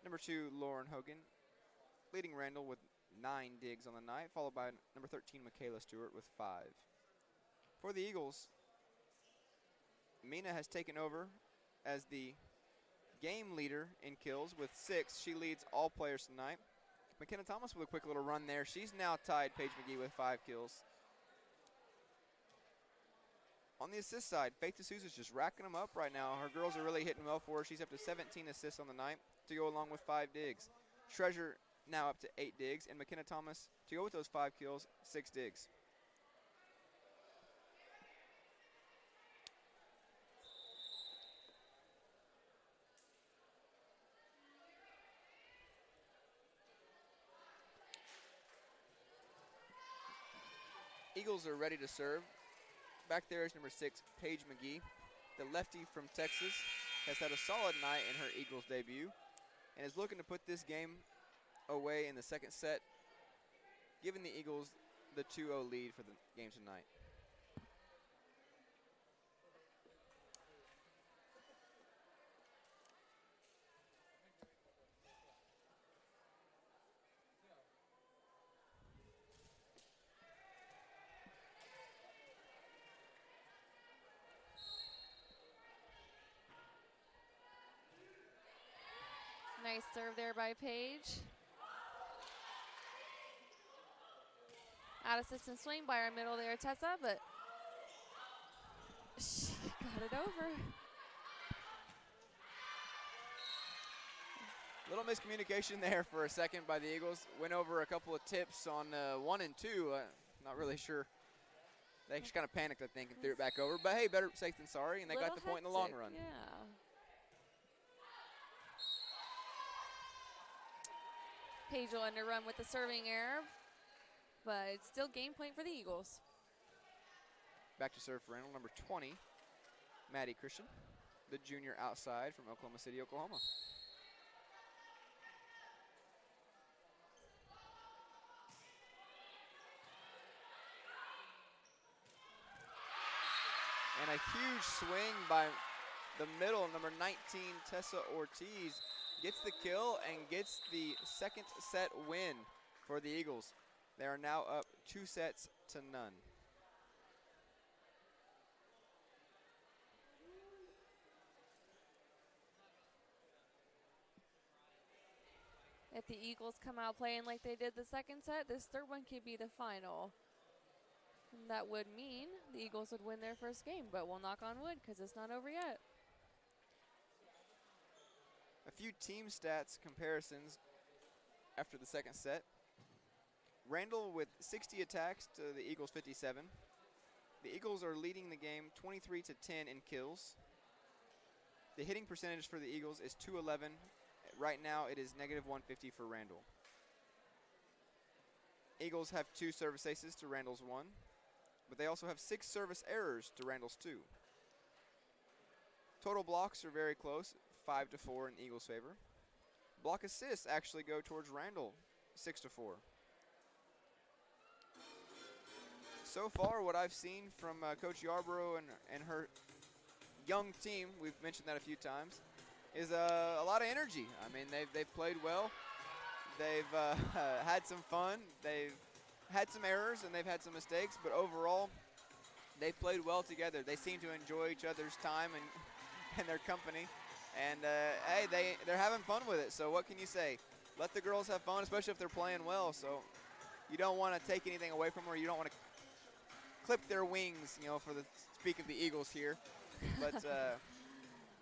Number 2, Lauren Hogan, leading Randall with 9 digs on the night, followed by number 13, Michaela Stewart, with 5. For the Eagles, Mina has taken over as the game leader in kills with 6. She leads all players tonight. McKenna Thomas with a quick little run there. She's now tied Paige McGee with 5 kills. On the assist side, Faith D'Souza's just racking them up right now. Her girls are really hitting well for her. She's up to 17 assists on the night to go along with 5 digs. Treasure now up to 8 digs, and McKenna Thomas to go with those 5 kills, 6 digs. Eagles are ready to serve. Back there is number 6, Paige McGee. The lefty from Texas has had a solid night in her Eagles debut and is looking to put this game away in the second set, giving the Eagles the 2-0 lead for the game tonight. Nice serve there by Paige. Out of system swing by our middle there, Tessa, but she got it over. Little miscommunication there for a second by the Eagles. Went over a couple of tips on 1 and 2. Not really sure. They just kind of panicked, I think, and threw it back over. But hey, better safe than sorry, and they got the point in the long run. Yeah. Paige will underrun with the serving error, but it's still game point for the Eagles. Back to serve for Randall, number 20, Maddie Christian, the junior outside from Oklahoma City, Oklahoma. And a huge swing by the middle, number 19, Tessa Ortiz, gets the kill and gets the second set win for the Eagles. They are now up 2 sets to none. If the Eagles come out playing like they did the second set, this third one could be the final. And that would mean the Eagles would win their first game, but we'll knock on wood because it's not over yet. A few team stats comparisons after the second set. Randall with 60 attacks to the Eagles 57. The Eagles are leading the game 23-10 in kills. The hitting percentage for the Eagles is .211. Right now it is -150 for Randall. Eagles have 2 service aces to Randall's 1, but they also have 6 service errors to Randall's 2. Total blocks are very close, 5-4 in Eagles' favor. Block assists actually go towards Randall, 6-4. So far, what I've seen from Coach Yarborough and her young team, we've mentioned that a few times, is a lot of energy. I mean, they've played well. They've had some fun. They've had some errors and they've had some mistakes, but overall, they've played well together. They seem to enjoy each other's time and their company. And hey, they're having fun with it. So what can you say? Let the girls have fun, especially if they're playing well. So you don't want to take anything away from her. You don't want to clip their wings, you know, for the speak of the Eagles here. But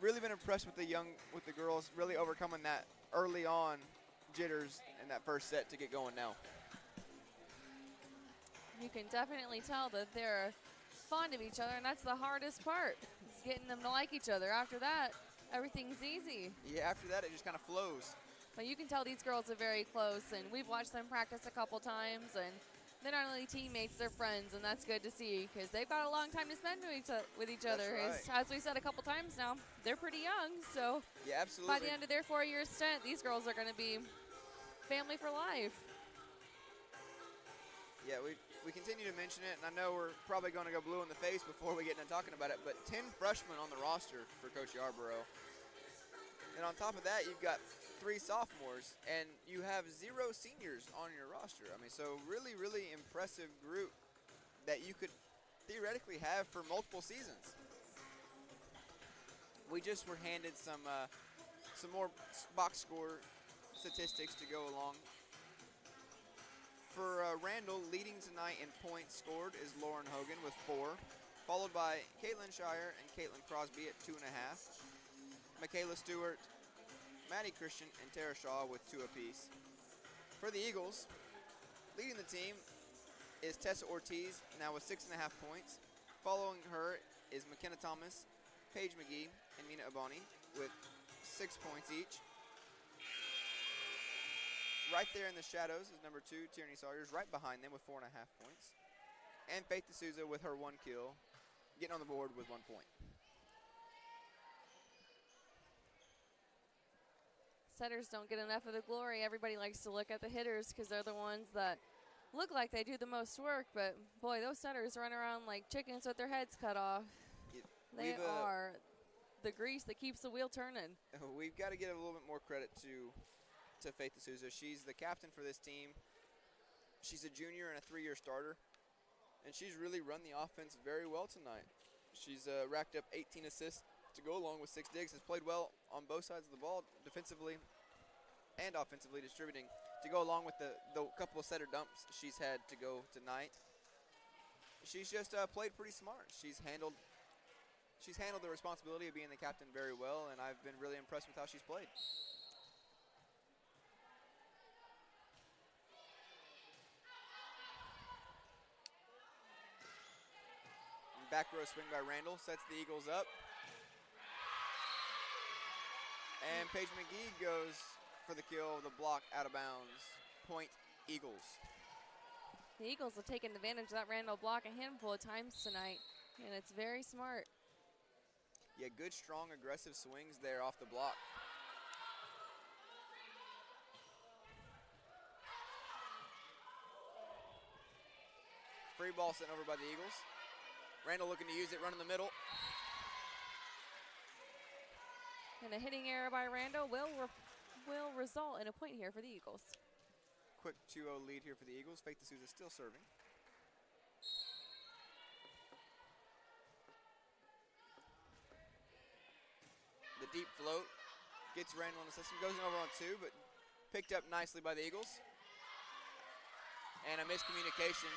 really been impressed with the girls, really overcoming that early on jitters in that first set to get going now. You can definitely tell that they're fond of each other, and that's the hardest part, is getting them to like each other. After that, everything's easy. Yeah, after that, it just kind of flows. But you can tell these girls are very close, and we've watched them practice a couple times, and they're not only teammates, they're friends, and that's good to see because they've got a long time to spend with each other. That's right. As we said a couple times now, they're pretty young, so yeah, absolutely. By the end of their 4-year stint, these girls are going to be family for life. Yeah, we continue to mention it, and I know we're probably going to go blue in the face before we get into talking about it, but 10 freshmen on the roster for Coach Yarborough. And on top of that, you've got 3 sophomores, and you have 0 seniors on your roster. I mean, so really, really impressive group that you could theoretically have for multiple seasons. We just were handed some more box score statistics to go along. For Randall, leading tonight in points scored is Lauren Hogan with 4, followed by Caitlin Shire and Caitlin Crosby at 2.5. Michaela Stewart, Maddie Christian, and Tara Shaw with 2 apiece. For the Eagles, leading the team is Tessa Ortiz, now with 6.5 points. Following her is McKenna Thomas, Paige McGee, and Mina Abani with 6 points each. Right there in the shadows is number 2, Tierney Sawyers, right behind them with 4.5 points. And Faith D'Souza with her 1 kill, getting on the board with 1 point. Setters don't get enough of the glory. Everybody likes to look at the hitters because they're the ones that look like they do the most work, but boy, those setters run around like chickens with their heads cut off. They are the grease that keeps the wheel turning. We've got to give a little bit more credit to Faith D'Souza. She's the captain for this team. She's a junior and a 3-year starter, and she's really run the offense very well tonight. She's racked up 18 assists to go along with 6 digs, has played well on both sides of the ball, defensively and offensively, distributing to go along with the couple of setter dumps she's had to go tonight. She's just played pretty smart. She's handled the responsibility of being the captain very well, and I've been really impressed with how she's played. Back row swing by Randall sets the Eagles up. And Paige McGee goes for the kill, the block out of bounds. Point Eagles. The Eagles have taken advantage of that Randall block a handful of times tonight, and it's very smart. Yeah, good, strong, aggressive swings there off the block. Free ball sent over by the Eagles. Randall looking to use it, run in the middle. And a hitting error by Randall will result in a point here for the Eagles. Quick 2-0 lead here for the Eagles. Faith D'Souza still serving. The deep float gets Randall in the system, goes over on 2, but picked up nicely by the Eagles. And a miscommunication.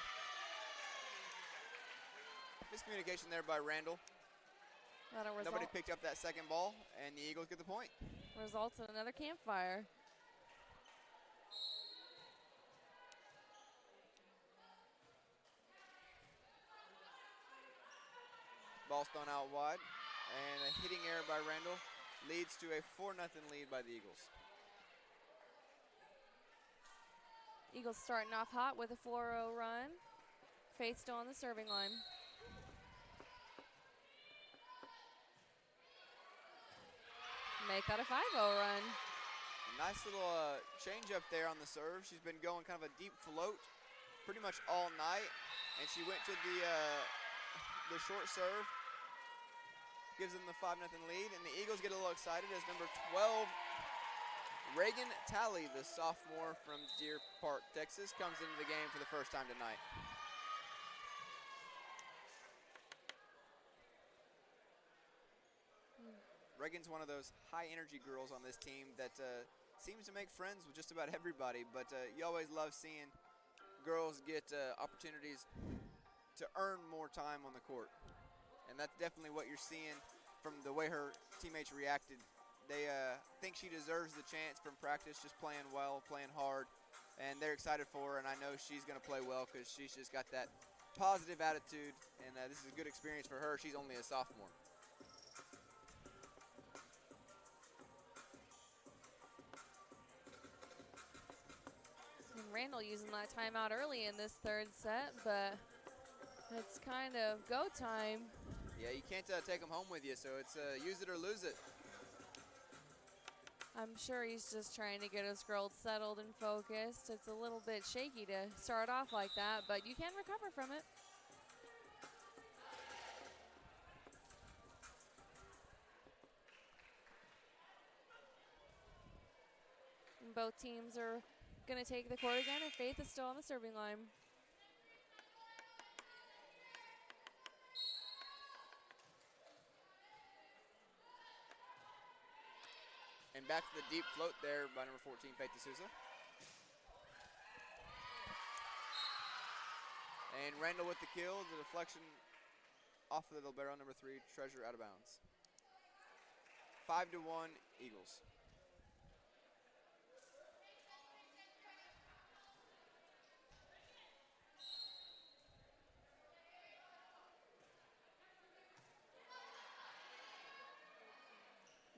Miscommunication there by Randall. Nobody picked up that second ball, and the Eagles get the point. Results in another campfire. Ball's thrown out wide, and a hitting error by Randall leads to a 4-0 lead by the Eagles. Eagles starting off hot with a 4-0 run. Faith still on the serving line. Make that a 5-0 run. A nice little change up there on the serve. She's been going kind of a deep float pretty much all night, and she went to the short serve. Gives them the 5-0 lead, and the Eagles get a little excited as number 12, Reagan Talley, the sophomore from Deer Park, Texas, comes into the game for the first time tonight. Reagan's one of those high-energy girls on this team that seems to make friends with just about everybody, but you always love seeing girls get opportunities to earn more time on the court. And that's definitely what you're seeing from the way her teammates reacted. They think she deserves the chance from practice, just playing well, playing hard, and they're excited for her, and I know she's going to play well because she's just got that positive attitude, and this is a good experience for her. She's only a sophomore. And Randall using that timeout early in this third set, but it's kind of go time. Yeah, you can't take them home with you, so it's use it or lose it. I'm sure he's just trying to get his girls settled and focused. It's a little bit shaky to start off like that, but you can recover from it. And both teams are going to take the court again, and Faith is still on the serving line. And back to the deep float there by number 14, Faith D'Souza. And Randall with the kill, the deflection off of the libero, number 3, Treasure out of bounds. 5-1 Eagles.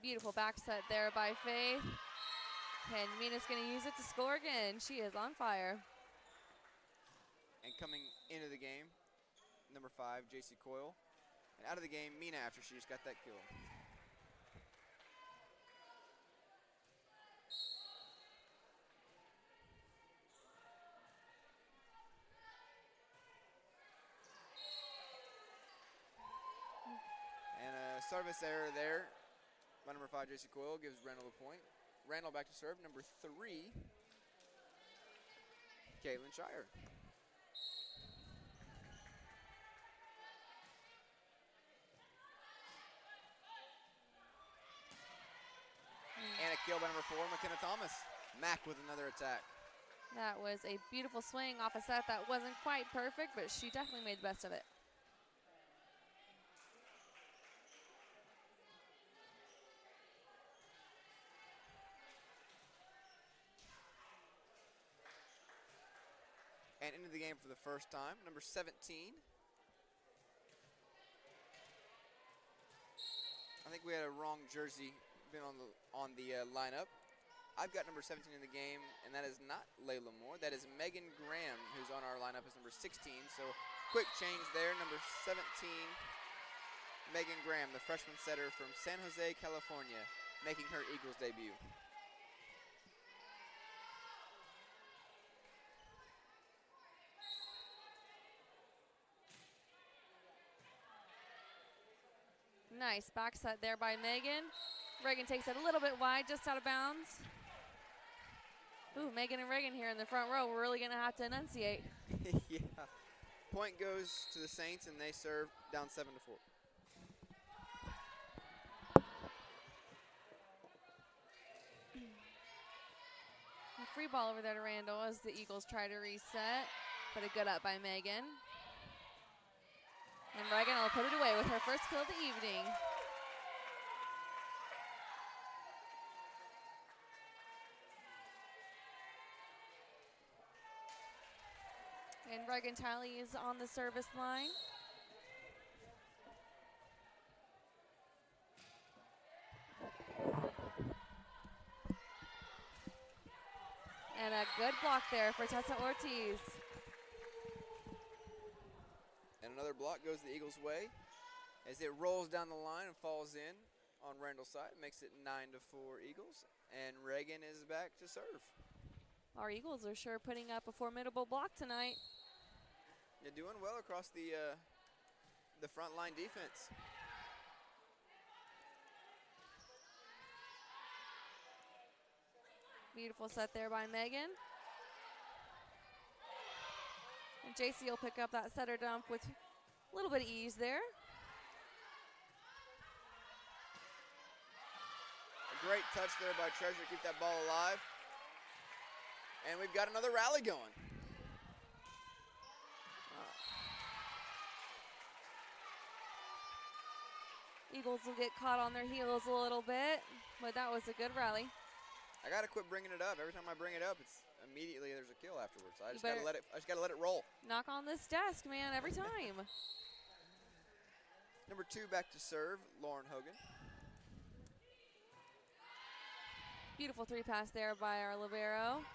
Beautiful back set there by Faith. And Mina's going to use it to score again. She is on fire. And coming into the game number 5, JC Coyle. And out of the game, Mina, after she just got that kill. And a service error there by number 5, JC Coyle, gives Randall a point. Randall back to serve, number 3, Caitlin Shire. And a kill by number 4, McKenna Thomas. Mack with another attack. That was a beautiful swing off a set that wasn't quite perfect, but she definitely made the best of it. And into the game for the first time, number 17. I think we had a wrong jersey been on the lineup. I've got number 17 in the game, and that is not Layla Moore. That is Megan Graham, who's on our lineup as number 16. So quick change there, number 17, Megan Graham, the freshman setter from San Jose, California, making her Eagles debut. Nice back set there by Megan. Reagan takes it a little bit wide, just out of bounds. Ooh, Megan and Reagan here in the front row. We're really going to have to enunciate. Yeah. Point goes to the Saints, and they serve down 7-4. Free ball over there to Randall as the Eagles try to reset. But a good up by Megan. And Reagan will put it away with her first kill of the evening. And Reagan Talley is on the service line. And a good block there for Tessa Ortiz. And another block goes the Eagles' way as it rolls down the line and falls in on Randall's side. Makes it 9-4 Eagles. And Reagan is back to serve. Our Eagles are sure putting up a formidable block tonight. They're doing well across the front line defense. Beautiful set there by Megan. And JC will pick up that setter dump with a little bit of ease there. A great touch there by Treasure to keep that ball alive. And we've got another rally going. Eagles will get caught on their heels a little bit, but that was a good rally. I gotta quit bringing it up. Every time I bring it up, it's immediately there's a kill afterwards. I just gotta let it roll. Knock on this desk, man, every time. Number 2 back to serve, Lauren Hogan. Beautiful 3-pass there by our libero.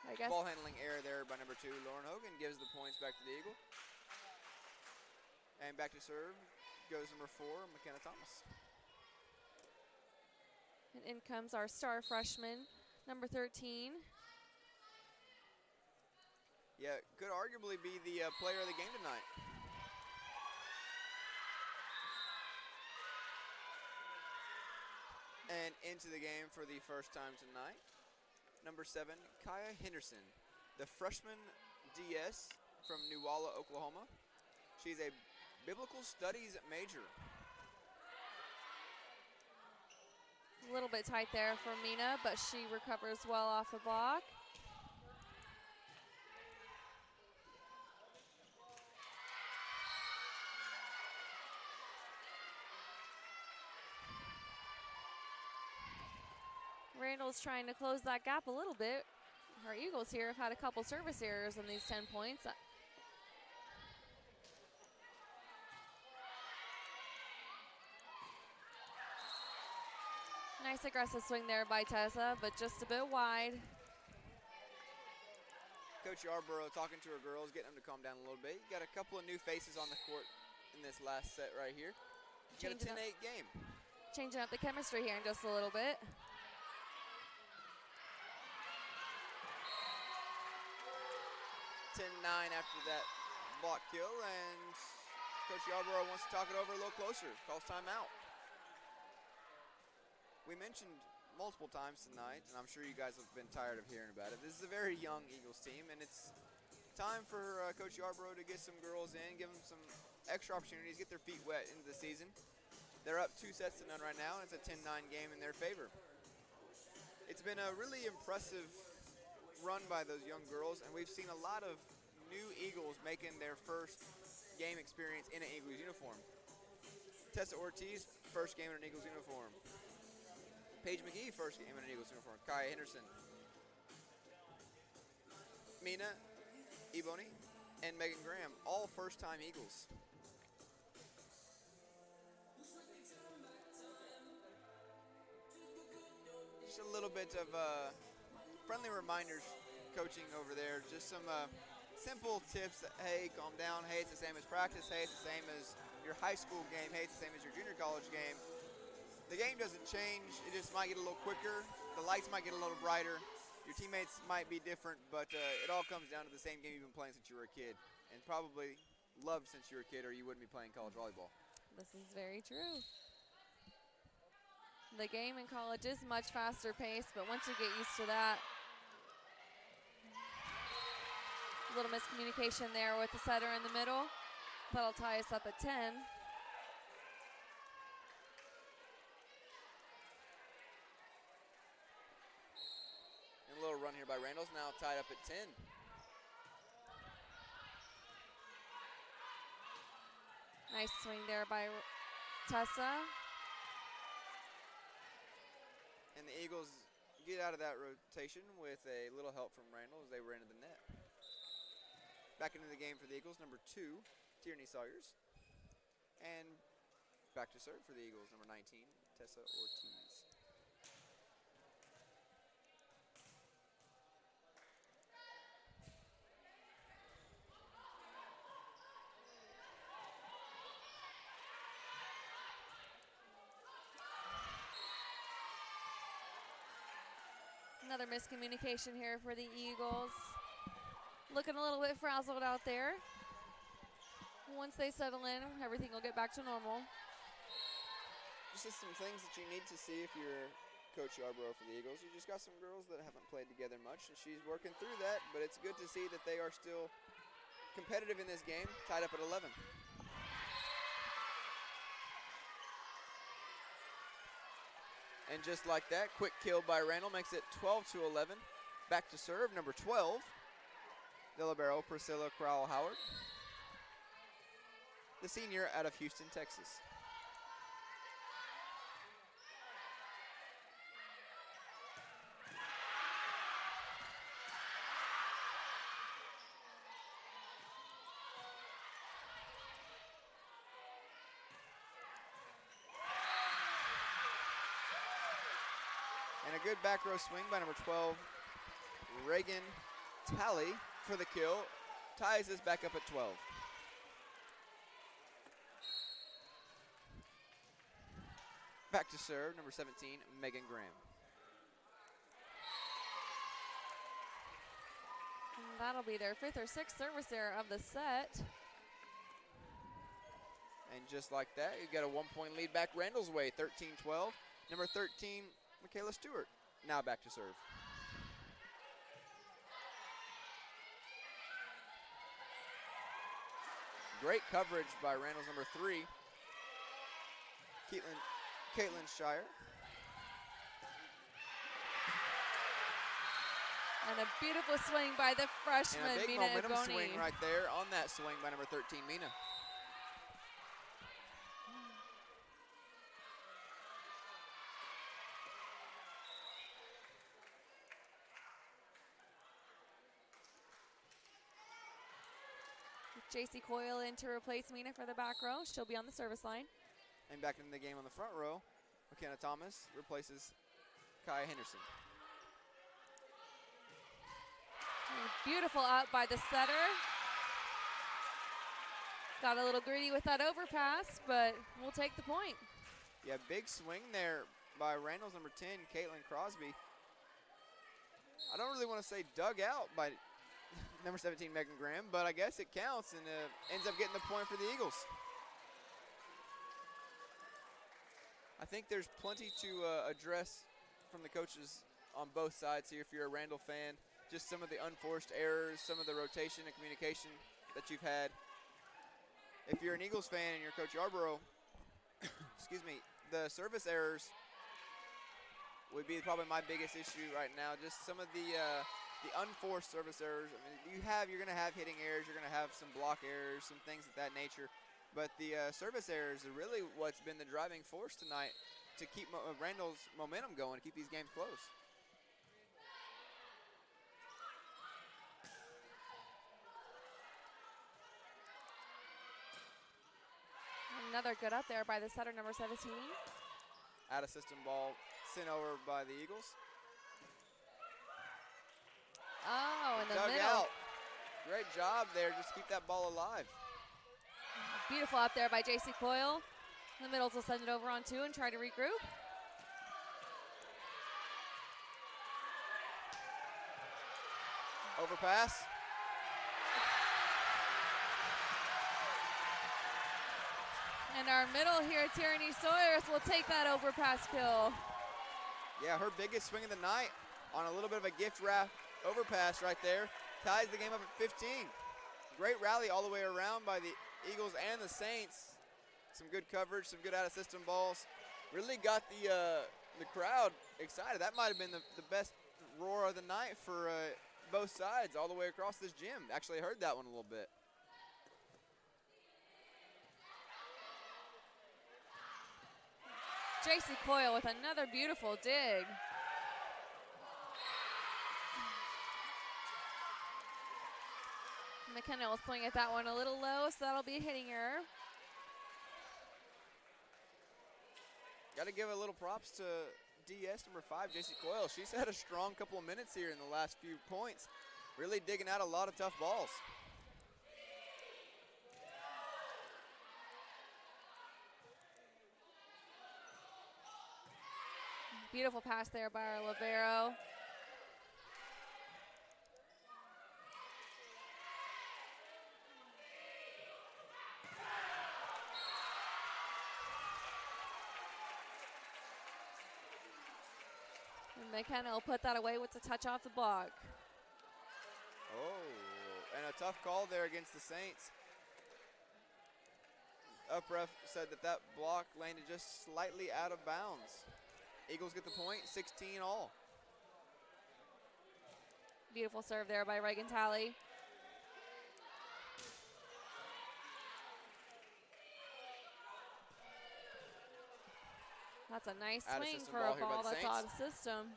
And ball handling error there by number 2, Lauren Hogan, gives the points back to the Eagle. And back to serve goes number 4, McKenna Thomas. And in comes our star freshman, number 13. Yeah, could arguably be the player of the game tonight. And into the game for the first time tonight, number 7, Kaya Henderson, the freshman DS from Newalla, Oklahoma. She's a biblical studies major. A little bit tight there for Mina, but she recovers well off the block. Randall's trying to close that gap a little bit. Our Eagles here have had a couple service errors in these 10 points. Nice aggressive swing there by Tessa, but just a bit wide. Coach Yarborough talking to her girls, getting them to calm down a little bit. You got a couple of new faces on the court in this last set right here. You got a 10-8 game. Changing up the chemistry here in just a little bit. (10-9) after that block kill, and Coach Yarborough wants to talk it over a little closer. Calls timeout. We mentioned multiple times tonight, and I'm sure you guys have been tired of hearing about it. This is a very young Eagles team, and it's time for Coach Yarborough to get some girls in, give them some extra opportunities, get their feet wet into the season. They're up 2-0 right now, and it's a 10-9 game in their favor. It's been a really impressive run by those young girls, and we've seen a lot of new Eagles making their first game experience in an Eagles uniform. Tessa Ortiz, first game in an Eagles uniform. Paige McGee, first game in an Eagles uniform. Kaya Henderson. Mina Ebony and Megan Graham, all first-time Eagles. Just a little bit of friendly reminders coaching over there. Just some simple tips that, hey, calm down. Hey, it's the same as practice. Hey, it's the same as your high school game. Hey, it's the same as your junior college game. The game doesn't change. It just might get a little quicker. The lights might get a little brighter. Your teammates might be different, but it all comes down to the same game you've been playing since you were a kid, and probably loved since you were a kid, or you wouldn't be playing college volleyball. This is very true. The game in college is much faster paced, but once you get used to that, a little miscommunication there with the setter in the middle. That'll tie us up at 10. And a little run here by Randall's, now tied up at 10. Nice swing there by Tessa. And the Eagles get out of that rotation with a little help from Randall as they ran into the net. Back into the game for the Eagles, number 2, Tierney Sawyers. And back to serve for the Eagles, number 19, Tessa Ortiz. Another miscommunication here for the Eagles. Looking a little bit frazzled out there. Once they settle in, everything will get back to normal. Just some things that you need to see if you're Coach Yarborough for the Eagles. You just got some girls that haven't played together much, and she's working through that, but it's good to see that they are still competitive in this game, tied up at 11. And just like that, quick kill by Randall makes it 12-11. Back to serve, number 12, the libero, Priscilla Crowell-Howard, the senior out of Houston, Texas. And a good back row swing by number 12, Reagan Talley for the kill. Ties this back up at 12. Back to serve, number 17, Megan Graham. And that'll be their 5th or 6th service error of the set. And just like that, you got a 1-point lead back Randall's way, 13-12. Number 13, Michaela Stewart, now back to serve. Great coverage by Randall's number 3, Caitlin Shire. And a beautiful swing by the freshman, And a big Mina momentum Ebony. swing right there on that swing by number 13, Mina. JC Coyle in to replace Mina for the back row. She'll be on the service line. And back into the game on the front row, McKenna Thomas replaces Kaya Henderson. Beautiful up by the setter. Got a little greedy with that overpass, but we'll take the point. Yeah, big swing there by Randall's number 10, Caitlin Crosby. I don't really want to say dug out by number 17, Megan Graham, but I guess it counts and ends up getting the point for the Eagles. I think there's plenty to address from the coaches on both sides here if you're a Randall fan. Just some of the unforced errors, some of the rotation and communication that you've had. If you're an Eagles fan and you're Coach Yarborough, excuse me, the service errors would be probably my biggest issue right now. Just some of the unforced service errors. I mean, you're going to have hitting errors, you're going to have some block errors, some things of that nature. But the service errors are really what's been the driving force tonight to keep Randall's momentum going, to keep these games close. Another good up there by the setter, number 17. Out of system ball sent over by the Eagles. Oh, in the Dug middle. out. Great job there, just keep that ball alive. Beautiful up there by J.C. Coyle. The middles will send it over on two and try to regroup. Overpass. And our middle here, Tierney Sawyers, will take that overpass kill. Yeah, her biggest swing of the night on a little bit of a gift wrap overpass right there. Ties the game up at 15. Great rally all the way around by the Eagles and the Saints. Some good coverage, some good out-of-system balls. Really got the crowd excited. That might have been the best roar of the night for both sides all the way across this gym. Actually heard that one a little bit. J.C. Coyle with another beautiful dig. McKenna will swing at that one a little low, so that'll be a hitting error. Got to give a little props to DS number 5, J.C. Coyle. She's had a strong couple of minutes here in the last few points. Really digging out a lot of tough balls. Beautiful pass there by our libero. And McKenna will put that away with the touch off the block. Oh, and a tough call there against the Saints. Up ref said that block landed just slightly out of bounds. Eagles get the point, 16 all. Beautiful serve there by Reagan Talley. That's a nice swing for a ball that's out of system.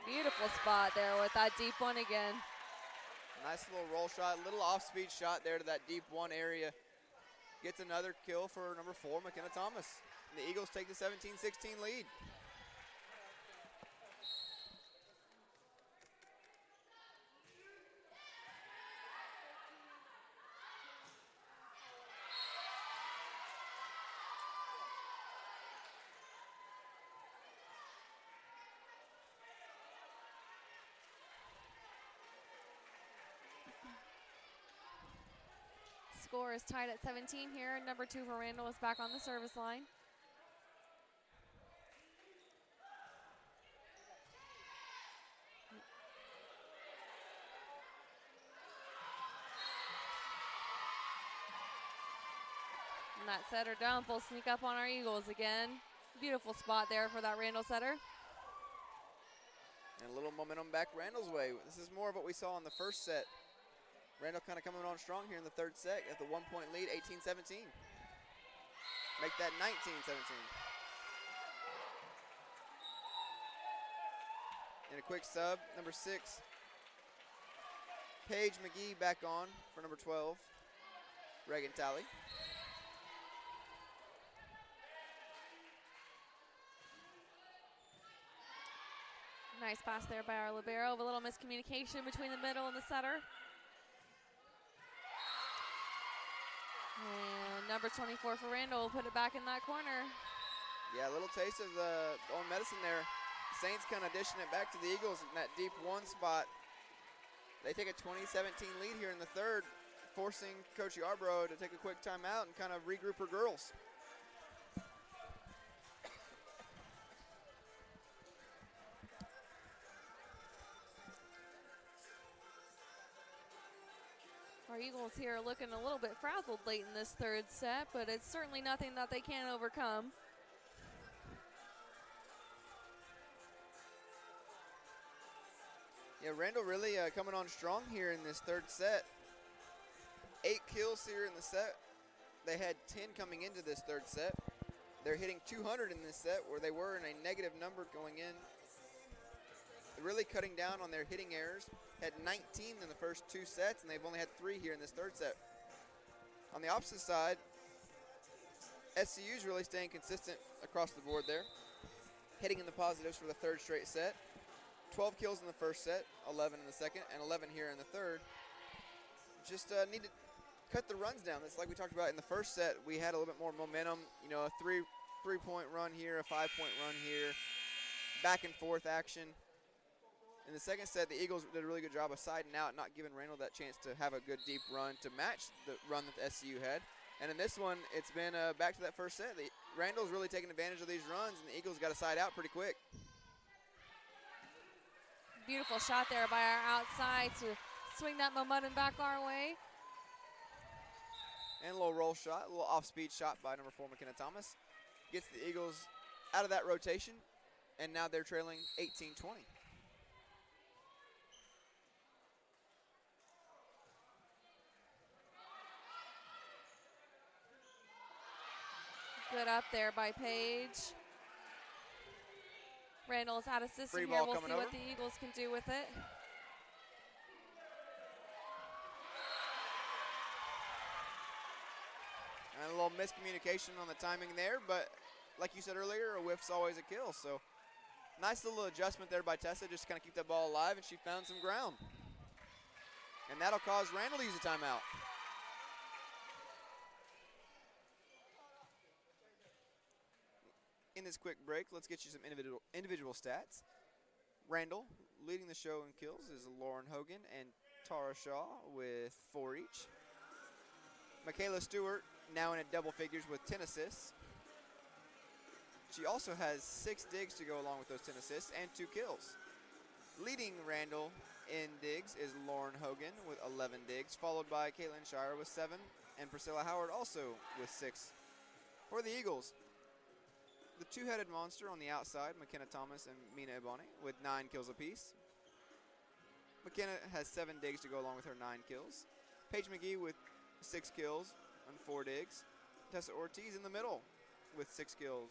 Beautiful spot there with that deep one again. Nice little roll shot, little off-speed shot there to that deep one area. Gets another kill for number 4, McKenna Thomas. And the Eagles take the 17-16 lead. Score is tied at 17 here. Number 2 for Randall is back on the service line. And that setter dump will sneak up on our Eagles again. Beautiful spot there for that Randall setter. And a little momentum back Randall's way. This is more of what we saw in the first set. Randall kind of coming on strong here in the third set at the 1-point lead, 18-17. Make that 19-17. And a quick sub, number 6. Paige McGee back on for number 12, Reagan Talley. Nice pass there by our libero. A little miscommunication between the middle and the setter. And number 24 for Randall will put it back in that corner. Yeah, a little taste of the own medicine there. Saints kind of dishing it back to the Eagles in that deep one spot. They take a 20-17 lead here in the third, forcing Coach Yarbrough to take a quick timeout and kind of regroup her girls. Our Eagles here are looking a little bit frazzled late in this third set, but it's certainly nothing that they can't overcome. Yeah, Randall really coming on strong here in this third set. 8 kills here in the set. They had 10 coming into this third set. They're hitting 200 in this set where they were in a negative number going in. Really cutting down on their hitting errors. Had 19 in the first 2 sets, and they've only had 3 here in this third set. On the opposite side, SCU's really staying consistent across the board there. Hitting in the positives for the third straight set. 12 kills in the first set, 11 in the second, and 11 here in the third. Just need to cut the runs down. That's like we talked about in the first set. We had a little bit more momentum. You know, a three-point run here, a 5-point run here, back and forth action. In the second set, the Eagles did a really good job of siding out, not giving Randall that chance to have a good deep run to match the run that the SCU had. And in this one, it's been back to that first set. Randall's really taking advantage of these runs, and the Eagles got to side out pretty quick. Beautiful shot there by our outside to swing that momentum back our way. And a little roll shot, a little off-speed shot by number 4, McKenna Thomas. Gets the Eagles out of that rotation, and now they're trailing 18-20. Good up there by Paige. Randall's out of system here. We'll see what the Eagles can do with it. And a little miscommunication on the timing there, but like you said earlier, a whiff's always a kill. So nice little adjustment there by Tessa just to kind of keep that ball alive, and she found some ground. And that'll cause Randall to use a timeout. In this quick break, let's get you some individual stats. Randall, leading the show in kills, is Lauren Hogan and Tara Shaw with 4 each. Michaela Stewart, now in a double figures with 10 assists. She also has 6 digs to go along with those 10 assists and 2 kills. Leading Randall in digs is Lauren Hogan with 11 digs, followed by Caitlin Shire with 7, and Priscilla Howard also with 6. For the Eagles, the two-headed monster on the outside, McKenna Thomas and Mina Ebony, with 9 kills apiece. McKenna has 7 digs to go along with her 9 kills. Paige McGee with 6 kills and 4 digs. Tessa Ortiz in the middle with 6 kills,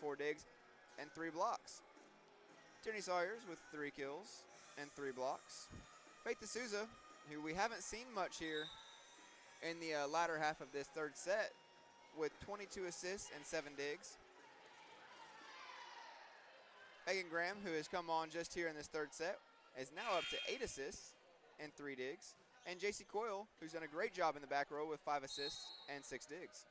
4 digs, and 3 blocks. Tierney Sawyers with 3 kills and 3 blocks. Faith D'Souza, who we haven't seen much here in the latter half of this third set, with 22 assists and 7 digs. Megan Graham, who has come on just here in this third set, is now up to 8 assists and 3 digs. And JC Coyle, who's done a great job in the back row with 5 assists and 6 digs.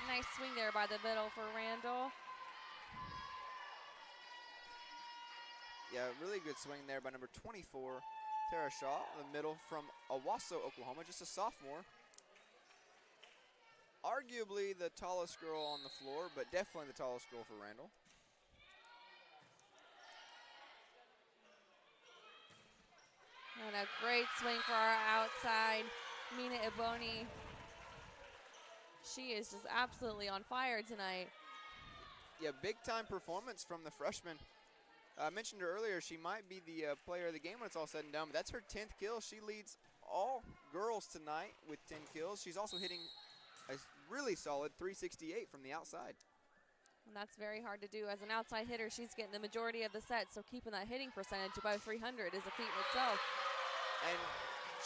Nice swing there by the middle for Randall. Yeah, really good swing there by number 24, Tara Shaw, the middle from Owasso, Oklahoma, just a sophomore. Arguably the tallest girl on the floor, but definitely the tallest girl for Randall. And a great swing for our outside, Mina Ebony. She is just absolutely on fire tonight. Yeah, big-time performance from the freshman. I mentioned her earlier, she might be the player of the game when it's all said and done, but that's her 10th kill. She leads all girls tonight with 10 kills. She's also hitting a really solid 368 from the outside. And that's very hard to do. As an outside hitter, she's getting the majority of the set, so keeping that hitting percentage above 300 is a feat in itself. And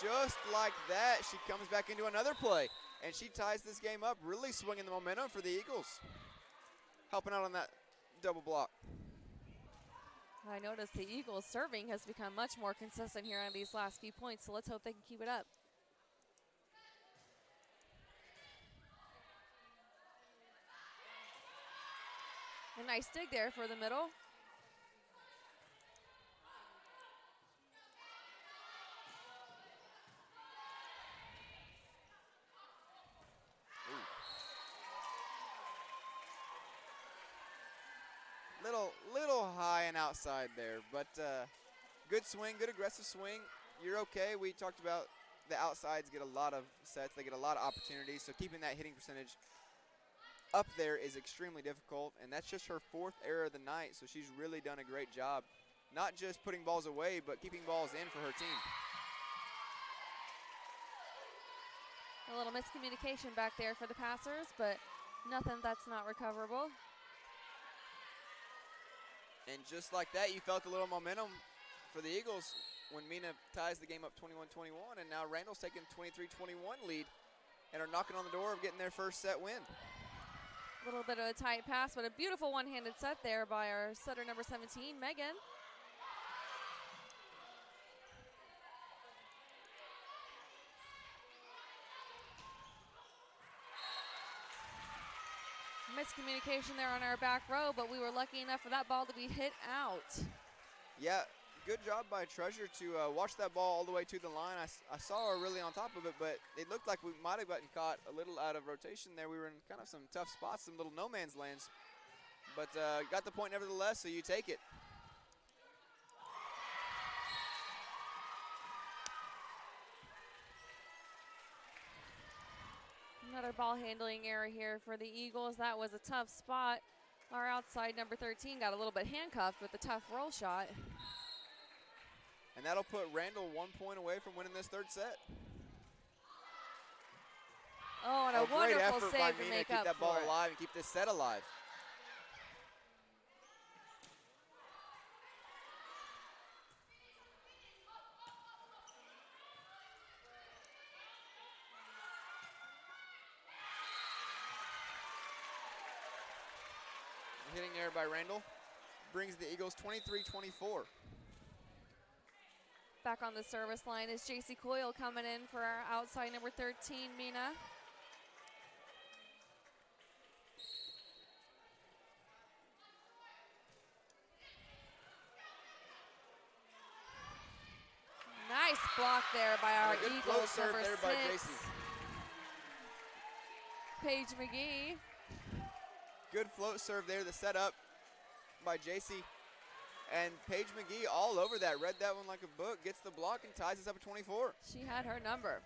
just like that, she comes back into another play. and she ties this game up, really swinging the momentum for the Eagles, helping out on that double block. I noticed the Eagles serving has become much more consistent here on these last few points, so let's hope they can keep it up. A nice dig there for the middle. Little high and outside there, but good swing, good aggressive swing. You're okay. We talked about the outsides get a lot of sets. They get a lot of opportunities, so keeping that hitting percentage up there is extremely difficult, and that's just her 4th error of the night, so she's really done a great job, not just putting balls away, but keeping balls in for her team. A little miscommunication back there for the passers, but nothing that's not recoverable. And just like that, you felt a little momentum for the Eagles when Mina ties the game up 21-21, and now Randall's taking 23-21 lead and are knocking on the door of getting their first set win. A little bit of a tight pass, but a beautiful one-handed set there by our setter number 17, Megan. Miscommunication there on our back row, but we were lucky enough for that ball to be hit out. Yeah, good job by Treasure to watch that ball all the way to the line. I saw her really on top of it, but it looked like we might have gotten caught a little out of rotation there. We were in kind of some tough spots, some little no man's lands, but got the point nevertheless, so you take it. Another ball handling error here for the Eagles. That was a tough spot. Our outside number 13 got a little bit handcuffed with the tough roll shot. And that'll put Randall 1 point away from winning this 3rd set. Oh, and a great wonderful effort by save to Mina make to keep up that ball for it. alive and keep this set alive. Hitting there by Randall brings the Eagles 23-24. Back on the service line is JC Coyle coming in for our outside number 13, Mina. Nice block there by our good Eagles, float serve number there by 6, JC. Paige McGee. Good float serve there, the setup by JC. And Paige McGee all over that, read that one like a book, gets the block and ties us up at 24. She had her number.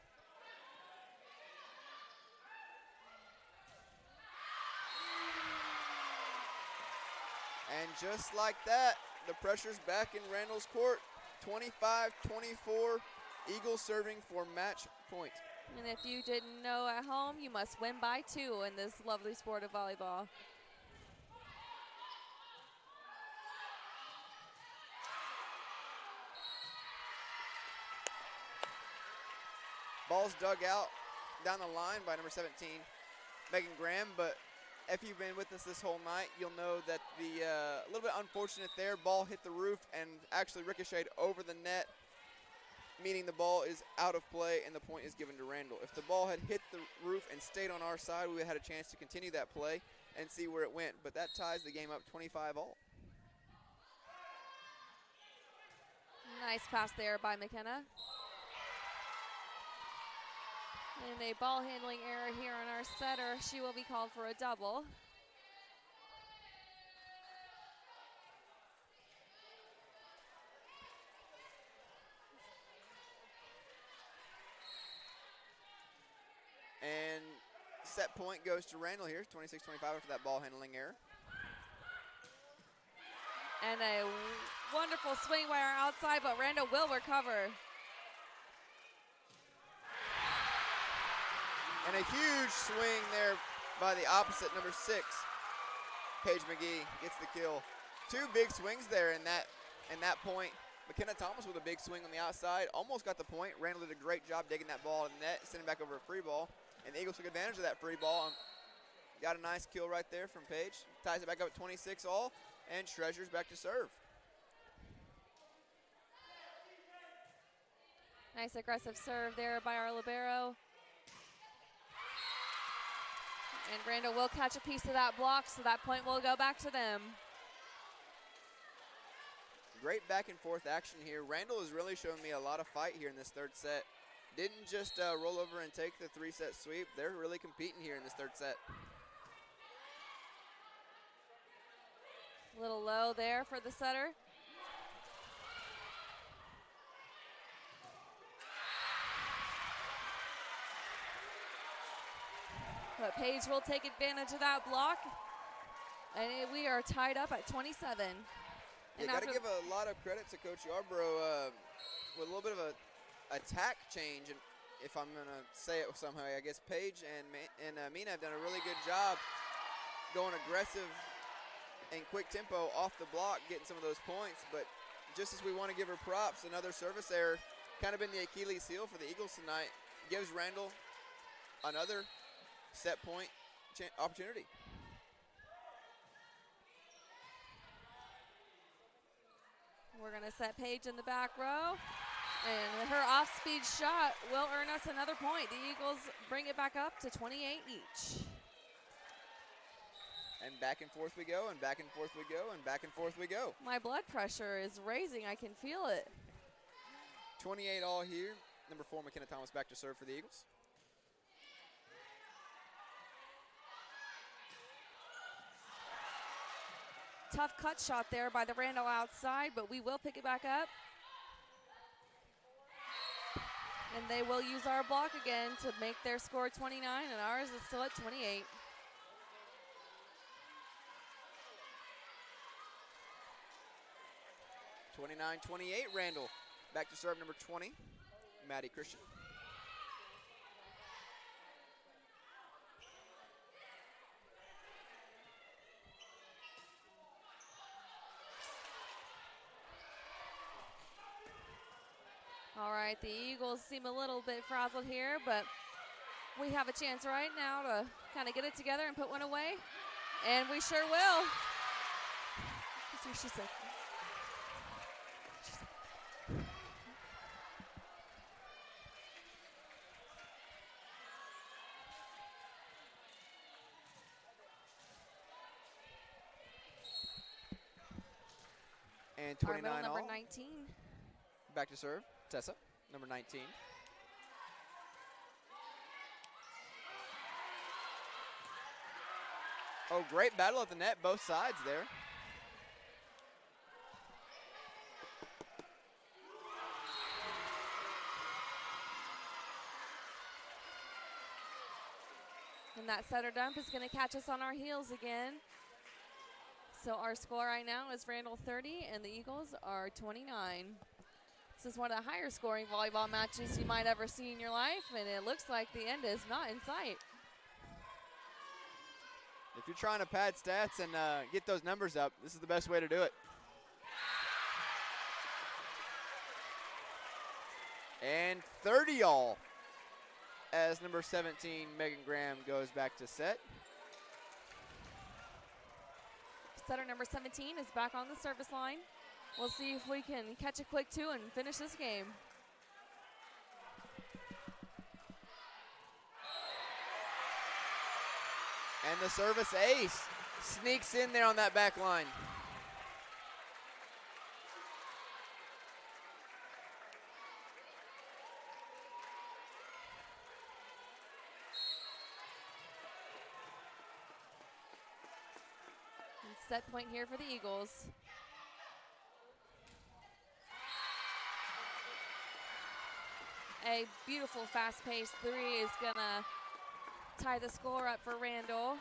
And just like that, the pressure's back in Randall's court. 25-24, Eagles serving for match point. And if you didn't know at home, you must win by 2 in this lovely sport of volleyball. Ball's dug out down the line by number 17, Megan Graham, but if you've been with us this whole night, you'll know that the a little bit unfortunate there, ball hit the roof and actually ricocheted over the net, meaning the ball is out of play and the point is given to Randall. If the ball had hit the roof and stayed on our side, we would have had a chance to continue that play and see where it went, but that ties the game up 25-all. Nice pass there by McKenna. And a ball handling error here on our setter. She will be called for a double. And set point goes to Randall here, 26-25 after that ball handling error. And a wonderful swing by our outside, but Randall will recover. And a huge swing there by the opposite, number 6, Paige McGee gets the kill. 2 big swings there in that point. McKenna Thomas with a big swing on the outside, almost got the point. Randall did a great job digging that ball in the net, sending back over a free ball. And the Eagles took advantage of that free ball. Got a nice kill right there from Paige. Ties it back up at 26 all, and Treasures back to serve. Nice aggressive serve there by our libero. And Randall will catch a piece of that block, so that point will go back to them. Great back and forth action here. Randall has really shown me a lot of fight here in this third set. Didn't just roll over and take the 3-set sweep. They're really competing here in this third set. A little low there for the setter. But Paige will take advantage of that block. And we are tied up at 27. You got to give a lot of credit to Coach Yarbrough with a little bit of a attack change. And if I'm going to say it somehow, I guess Paige and Mina have done a really good job going aggressive and quick tempo off the block, getting some of those points. But just as we want to give her props, another service error kind of been the Achilles heel for the Eagles tonight. Gives Randall another set point opportunity. We're going to set Paige in the back row. And her off-speed shot will earn us another point. The Eagles bring it back up to 28 each. And back and forth we go, and back and forth we go, and back and forth we go. My blood pressure is raising. I can feel it. 28 all here. Number 4, McKenna Thomas back to serve for the Eagles. Tough cut shot there by the Randall outside, but we will pick it back up. And they will use our block again to make their score 29, and ours is still at 28. (29-28). Randall back to serve, number 20, Maddie Christian. All right, the Eagles seem a little bit frazzled here, but we have a chance right now to kind of get it together and put one away, and we sure will. That's what she said. And 29 our number all. 19. Back to serve, Tessa, number 19. Oh, great battle at the net, both sides there. And that setter dump is going to catch us on our heels again. So our score right now is Randall 30 and the Eagles are 29. This is one of the higher scoring volleyball matches you might ever see in your life, and it looks like the end is not in sight. If you're trying to pad stats and get those numbers up, this is the best way to do it. And 30 all as number 17, Megan Graham, goes back to set. Setter number 17 is back on the service line. We'll see if we can catch a quick 2 and finish this game. And the service ace sneaks in there on that back line. And set point here for the Eagles. A beautiful fast-paced 3 is gonna tie the score up for Randall.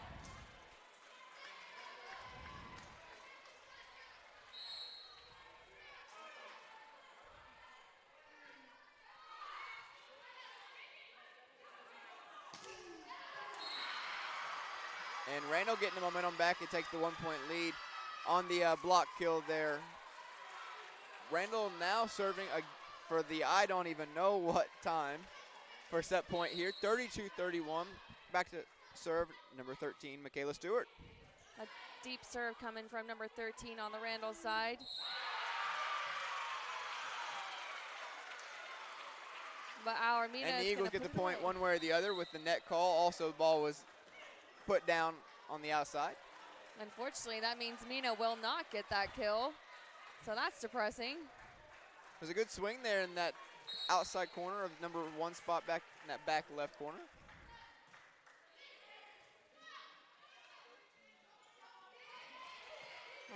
And Randall getting the momentum back. It takes the 1-point lead on the block kill there. Randall now serving for the I don't even know what time for a set point here. 32-31. Back to serve number 13, Michaela Stewart. A deep serve coming from number 13 on the Randall side. But our Mina And the is Eagles gonna get the put it point away. one way or the other with the net call. Also, the ball was put down on the outside. Unfortunately, that means Mina will not get that kill. So that's depressing. There's a good swing there in that outside corner of number 1 spot back in that back left corner.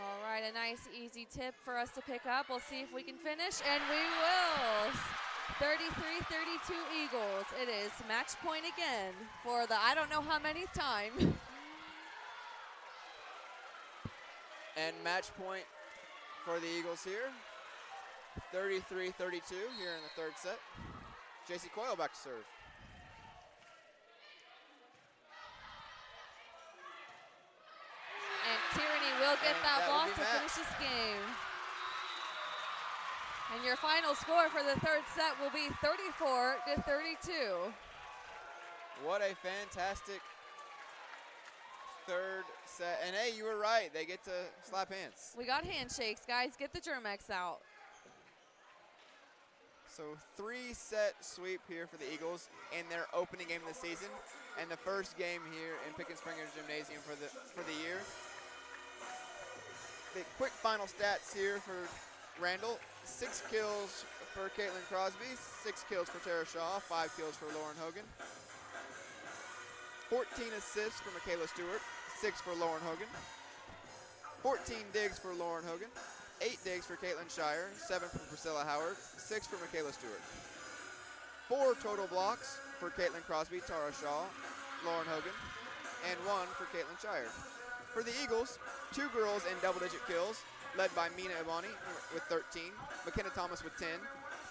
All right, a nice easy tip for us to pick up. We'll see if we can finish, and we will. 33-32 Eagles. It is match point again for the I don't know how many time. And match point for the Eagles here. 33-32 here in the third set. JC Coyle back to serve. And Tyranny will get And that that will block be to match. finish this game. And your final score for the third set will be 34-32. What a fantastic third set. And hey, you were right. They get to slap hands. We got handshakes, guys. Get the Germex out. So 3-set sweep here for the Eagles in their opening game of the season. And the first game here in Pickens-Springer's Gymnasium for the year. The quick final stats here for Randall. 6 kills for Caitlin Crosby, 6 kills for Tara Shaw, 5 kills for Lauren Hogan. 14 assists for Michaela Stewart, 6 for Lauren Hogan. 14 digs for Lauren Hogan, 8 digs for Caitlin Shire, 7 for Priscilla Howard, 6 for Michaela Stewart. 4 total blocks for Caitlin Crosby, Tara Shaw, Lauren Hogan, and 1 for Caitlin Shire. For the Eagles, 2 girls in double-digit kills, led by Mina Ibani with 13, McKenna Thomas with 10,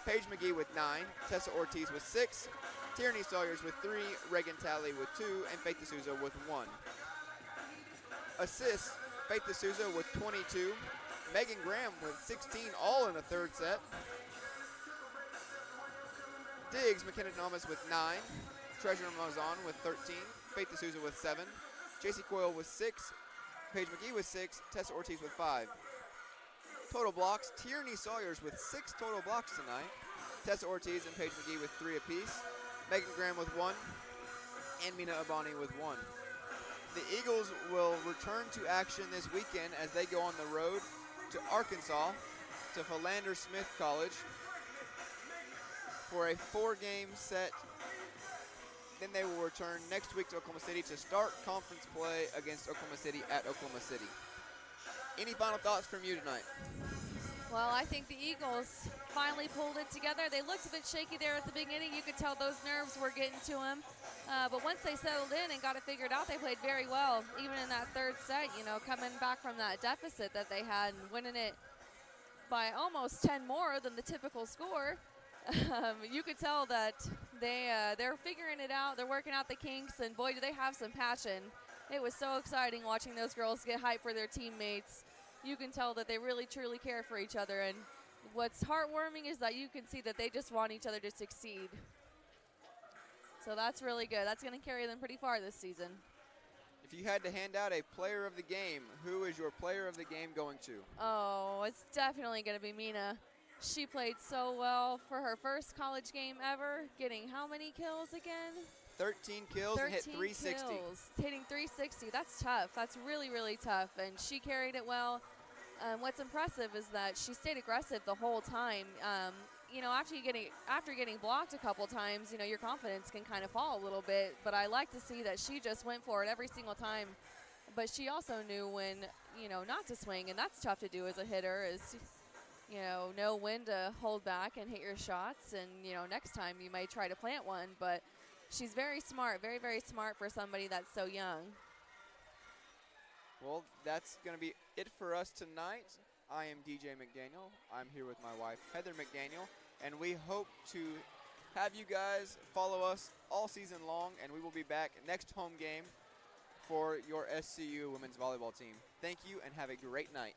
Paige McGee with 9, Tessa Ortiz with 6, Tierney Sawyers with 3, Reagan Talley with 2, and Faith D'Souza with 1. Assists, Faith D'Souza with 22, Megan Graham with 16, all in the third set. Digs, McKenna Thomas with 9, Treasure Mazan with 13, Faith D'Souza with 7, JC Coyle with 6, Paige McGee with 6, Tessa Ortiz with 5. Total blocks, Tierney Sawyers with 6 total blocks tonight. Tessa Ortiz and Paige McGee with 3 apiece. Megan Graham with 1, and Mina Abani with 1. The Eagles will return to action this weekend as they go on the road to Arkansas, to Philander Smith College for a 4-game set. Then they will return next week to Oklahoma City to start conference play against Oklahoma City at Oklahoma City. Any final thoughts from you tonight? Well, I think the Eagles finally pulled it together. They looked a bit shaky there at the beginning. You could tell those nerves were getting to them. But once they settled in and got it figured out, they played very well. Even in that third set, you know, coming back from that deficit that they had and winning it by almost 10 more than the typical score. You could tell that they're figuring it out. They're working out the kinks, and boy, do they have some passion. It was so exciting watching those girls get hyped for their teammates. You can tell that they really, truly care for each other. And what's heartwarming is that you can see that they just want each other to succeed. So that's really good. That's going to carry them pretty far this season. If you had to hand out a player of the game, who is your player of the game going to? Oh, it's definitely going to be Mina. She played so well for her first college game ever, getting how many kills again? 13 kills and hit 360. Kills, hitting 360. That's tough. That's really, really tough. And she carried it well. What's impressive is that she stayed aggressive the whole time. You know, after getting blocked a couple times, you know, your confidence can kind of fall a little bit. But I like to see that she just went for it every single time. But she also knew when, you know, not to swing, and that's tough to do as a hitter. Is you know when to hold back and hit your shots. And you know, next time you may try to plant one, but. She's very smart, very, very smart for somebody that's so young. Well, that's going to be it for us tonight. I am DJ McDaniel. I'm here with my wife, Heather McDaniel, and we hope to have you guys follow us all season long, and we will be back next home game for your SCU women's volleyball team. Thank you, and have a great night.